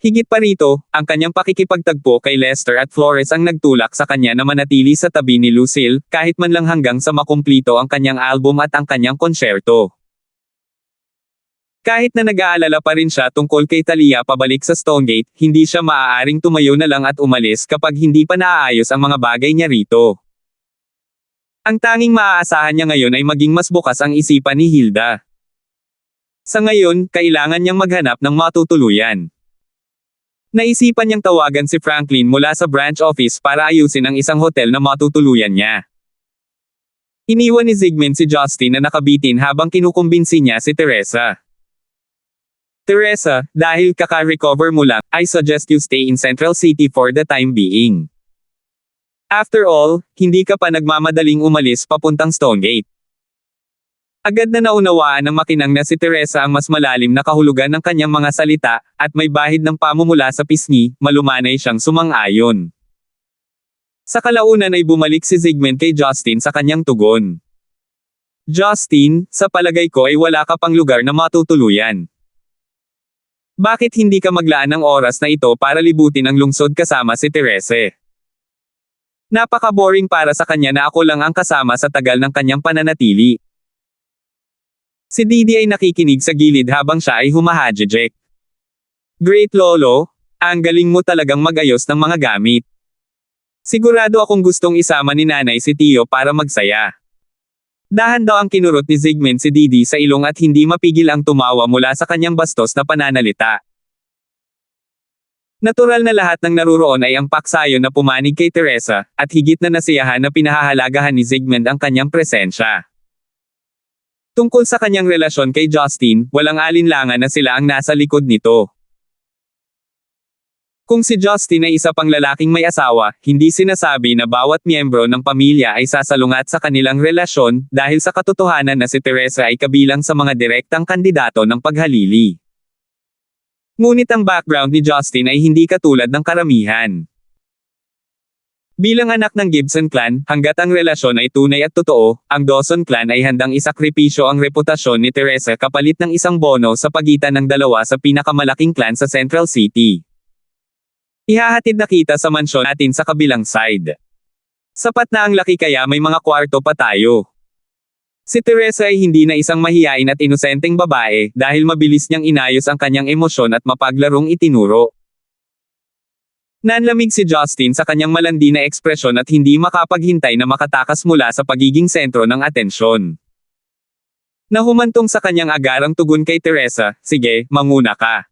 Higit pa rito, ang kanyang pakikipagtagpo kay Lester at Flores ang nagtulak sa kanya na manatili sa tabi ni Lucille, kahit man lang hanggang sa makumplito ang kanyang album at ang kanyang konsyerto. Kahit na nag-aalala pa rin siya tungkol kay Talia pabalik sa Stonegate, hindi siya maaaring tumayo na lang at umalis kapag hindi pa naaayos ang mga bagay niya rito. Ang tanging maaasahan niya ngayon ay maging mas bukas ang isipan ni Hilda. Sa ngayon, kailangan niyang maghanap ng matutuluyan. Naisipan niyang tawagan si Franklin mula sa branch office para ayusin ang isang hotel na matutuluyan niya. Iniwan ni Zygmunt si Justin na nakabitin habang kinukumbinsi niya si Teresa. "Teresa, dahil kaka-recover mo lang, I suggest you stay in Central City for the time being. After all, hindi ka pa nagmamadaling umalis papuntang Stonegate." Agad na naunawaan ng makinang na si Teresa ang mas malalim na kahulugan ng kanyang mga salita, at may bahid ng pamumula sa pisngi, malumanay siyang sumang-ayon. Sa kalaunan ay bumalik si Zygmunt kay Justin sa kanyang tugon. Justin, sa palagay ko ay wala ka pang lugar na matutuluyan. Bakit hindi ka maglaan ng oras na ito para libutin ang lungsod kasama si Therese? Napaka-boring para sa kanya na ako lang ang kasama sa tagal ng kanyang pananatili. Si Didi ay nakikinig sa gilid habang siya ay humahajejek. Great Lolo, ang galing mo talagang mag-ayos ng mga gamit. Sigurado akong gustong isama ni nanay si Tio para magsaya. Dahan daw ang kinurot ni Zygmunt si Didi sa ilong at hindi mapigil ang tumawa mula sa kanyang bastos na pananalita. Natural na lahat ng naruroon ay ang paksayo na pumanig kay Teresa, at higit na nasiyahan na pinahahalagahan ni Zygmunt ang kanyang presensya. Tungkol sa kanyang relasyon kay Justin, walang alinlangan na sila ang nasa likod nito. Kung si Justin ay isa pang lalaking may asawa, hindi sinasabi na bawat miyembro ng pamilya ay sasalungat sa kanilang relasyon, dahil sa katotohanan na si Teresa ay kabilang sa mga direktang kandidato ng paghalili. Ngunit ang background ni Justin ay hindi katulad ng karamihan. Bilang anak ng Gibson clan, hanggat ang relasyon ay tunay at totoo, ang Dawson clan ay handang isakripisyo ang reputasyon ni Teresa kapalit ng isang bono sa pagitan ng dalawa sa pinakamalaking clan sa Central City. Ihahatid na kita sa mansyon natin sa kabilang side. Sapat na ang laki kaya may mga kwarto pa tayo. Si Teresa ay hindi na isang mahiyain at inosenteng babae, dahil mabilis niyang inayos ang kanyang emosyon at mapaglarong itinuro. Nanlamig si Justin sa kanyang malandi na ekspresyon at hindi makapaghintay na makatakas mula sa pagiging sentro ng atensyon. Nahumantong sa kanyang agarang tugon kay Teresa, "Sige, manguna ka."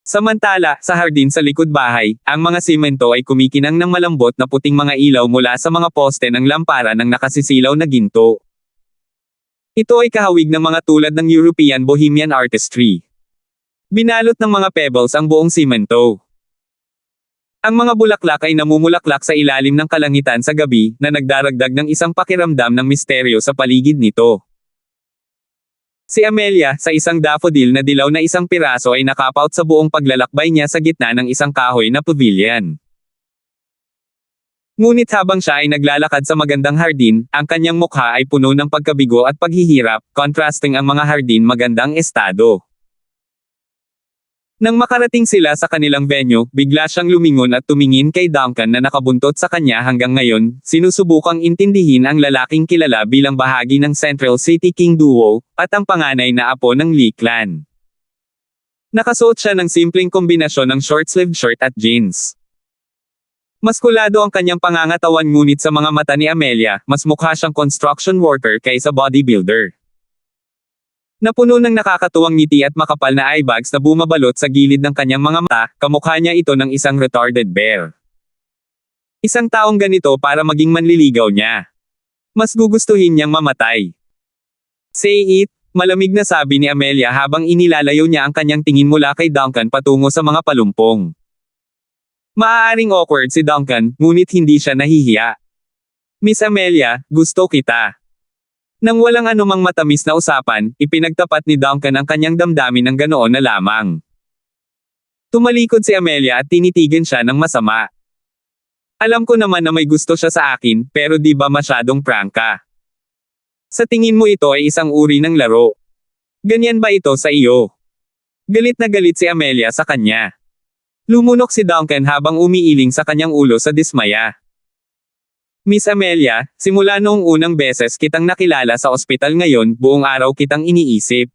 Samantala, sa hardin sa likod bahay, ang mga simento ay kumikinang ng malambot na puting mga ilaw mula sa mga poste ng lampara ng nakasisilaw na ginto. Ito ay kahawig ng mga tulad ng European Bohemian artistry. Binalot ng mga pebbles ang buong simento. Ang mga bulaklak ay namumulaklak sa ilalim ng kalangitan sa gabi, na nagdaragdag ng isang pakiramdam ng misteryo sa paligid nito. Si Amelia, sa isang daffodil na dilaw na isang piraso ay nakapout sa buong paglalakbay niya sa gitna ng isang kahoy na pavilion. Ngunit habang siya ay naglalakad sa magandang hardin, ang kanyang mukha ay puno ng pagkabigo at paghihirap, contrasting ang mga hardin magandang estado. Nang makarating sila sa kanilang venue, bigla siyang lumingon at tumingin kay Duncan na nakabuntot sa kanya hanggang ngayon, sinusubukang intindihin ang lalaking kilala bilang bahagi ng Central City King Duo, at ang panganay na apo ng Lee clan. Nakasuot siya ng simpleng kombinasyon ng short-sleeved shirt at jeans. Maskulado ang kanyang pangangatawan ngunit sa mga mata ni Amelia, mas mukha siyang construction worker kaysa bodybuilder. Napuno ng nakakatuwang ngiti at makapal na eyebags na bumabalot sa gilid ng kanyang mga mata, kamukha niya ito ng isang retarded bear. Isang taong ganito para maging manliligaw niya. Mas gugustuhin niyang mamatay. "Say it," malamig na sabi ni Amelia habang inilalayo niya ang kanyang tingin mula kay Duncan patungo sa mga palumpong. Maaaring awkward si Duncan, ngunit hindi siya nahihiya. "Miss Amelia, gusto kita." Nang walang anumang matamis na usapan, ipinagtapat ni Duncan ang kanyang damdamin ng ganoon na lamang. Tumalikod si Amelia at tinitigan siya ng masama. "Alam ko naman na may gusto siya sa akin, pero di ba masyadong prangka? Sa tingin mo ito ay isang uri ng laro? Ganyan ba ito sa iyo?" Galit na galit si Amelia sa kanya. Lumunok si Duncan habang umiiling sa kanyang ulo sa dismaya. "Miss Amelia, simula noong unang beses kitang nakilala sa ospital ngayon, buong araw kitang iniisip.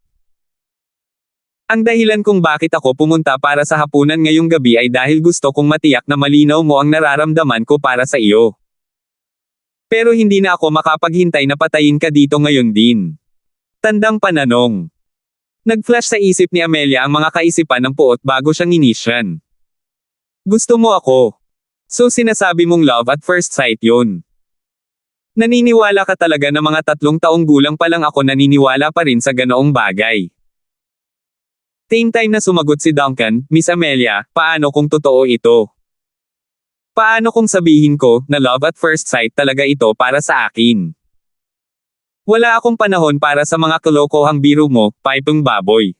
Ang dahilan kung bakit ako pumunta para sa hapunan ngayong gabi ay dahil gusto kong matiyak na malinaw mo ang nararamdaman ko para sa iyo. Pero hindi na ako makapaghintay na patayin ka dito ngayon din." Tandang pananong. Nag-flash sa isip ni Amelia ang mga kaisipan ng puot bago siyang inisyan. "Gusto mo ako? So sinasabi mong love at first sight yun? Naniniwala ka talaga na mga 3 taong gulang pa lang ako naniniwala pa rin sa ganoong bagay?" Same time na sumagot si Duncan, "Miss Amelia, paano kung totoo ito? Paano kung sabihin ko, na love at first sight talaga ito para sa akin? Wala akong panahon para sa mga kalokohang biro mo, paipong baboy."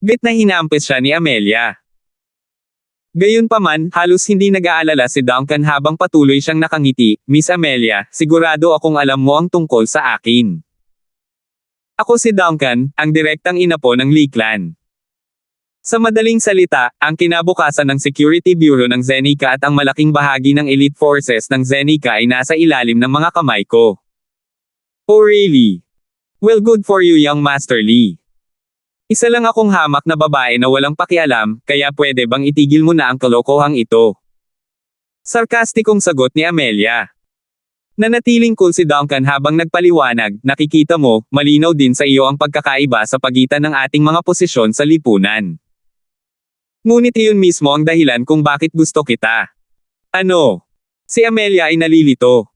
Git na hinampis siya ni Amelia. Gayunpaman, halos hindi nag-aalala si Duncan habang patuloy siyang nakangiti. Miss Amelia, sigurado akong alam mo ang tungkol sa akin. Ako si Duncan, ang direktang ina po ng Lee Clan. Sa madaling salita, ang kinabukasan ng Security Bureau ng Zenica at ang malaking bahagi ng elite forces ng Zenica ay nasa ilalim ng mga kamay ko. Oh really? Well, good for you, young Master Lee. Isa lang akong hamak na babae na walang pakialam, kaya pwede bang itigil mo na ang kalokohang ito? Sarkastikong sagot ni Amelia. Nanatiling cool si Duncan habang nagpaliwanag, nakikita mo, malinaw din sa iyo ang pagkakaiba sa pagitan ng ating mga posisyon sa lipunan. Ngunit iyon mismo ang dahilan kung bakit gusto kita. Ano? Si Amelia ay nalilito.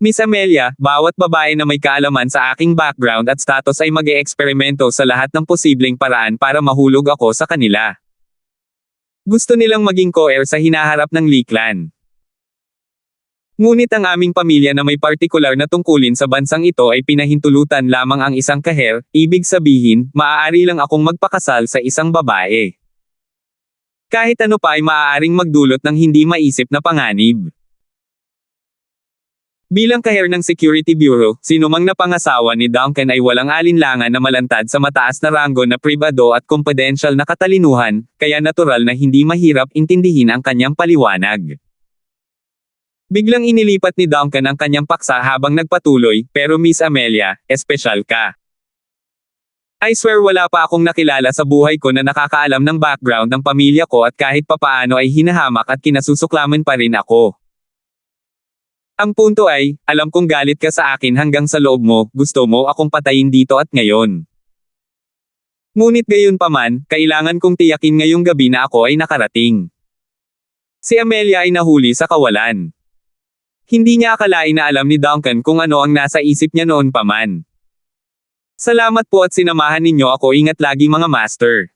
Miss Amelia, bawat babae na may kaalaman sa aking background at status ay mag-eeksperimento sa lahat ng posibleng paraan para mahulog ako sa kanila. Gusto nilang maging co-heir sa hinaharap ng Lee Clan. Ngunit ang aming pamilya na may partikular na tungkulin sa bansang ito ay pinahintulutan lamang ang isang kaher, ibig sabihin, maaari lang akong magpakasal sa isang babae. Kahit ano pa ay maaaring magdulot ng hindi maisip na panganib. Bilang kaher ng Security Bureau, sinumang napangasawa ni Duncan ay walang alinlangan na malantad sa mataas na ranggo na pribado at confidential na katalinuhan, kaya natural na hindi mahirap intindihin ang kanyang paliwanag. Biglang inilipat ni Duncan ang kanyang paksa habang nagpatuloy, pero Miss Amelia, espesyal ka. I swear wala pa akong nakilala sa buhay ko na nakakaalam ng background ng pamilya ko at kahit papaano ay hinahamak at kinasusuklaman pa rin ako. Ang punto ay, alam kong galit ka sa akin hanggang sa loob mo, gusto mo akong patayin dito at ngayon. Ngunit gayunpaman, kailangan kong tiyakin ngayong gabi na ako ay nakarating. Si Amelia ay nahuli sa kawalan. Hindi niya akalain na alam ni Duncan kung ano ang nasa isip niya noon pa man. Salamat po at sinamahan ninyo ako, ingat lagi mga master.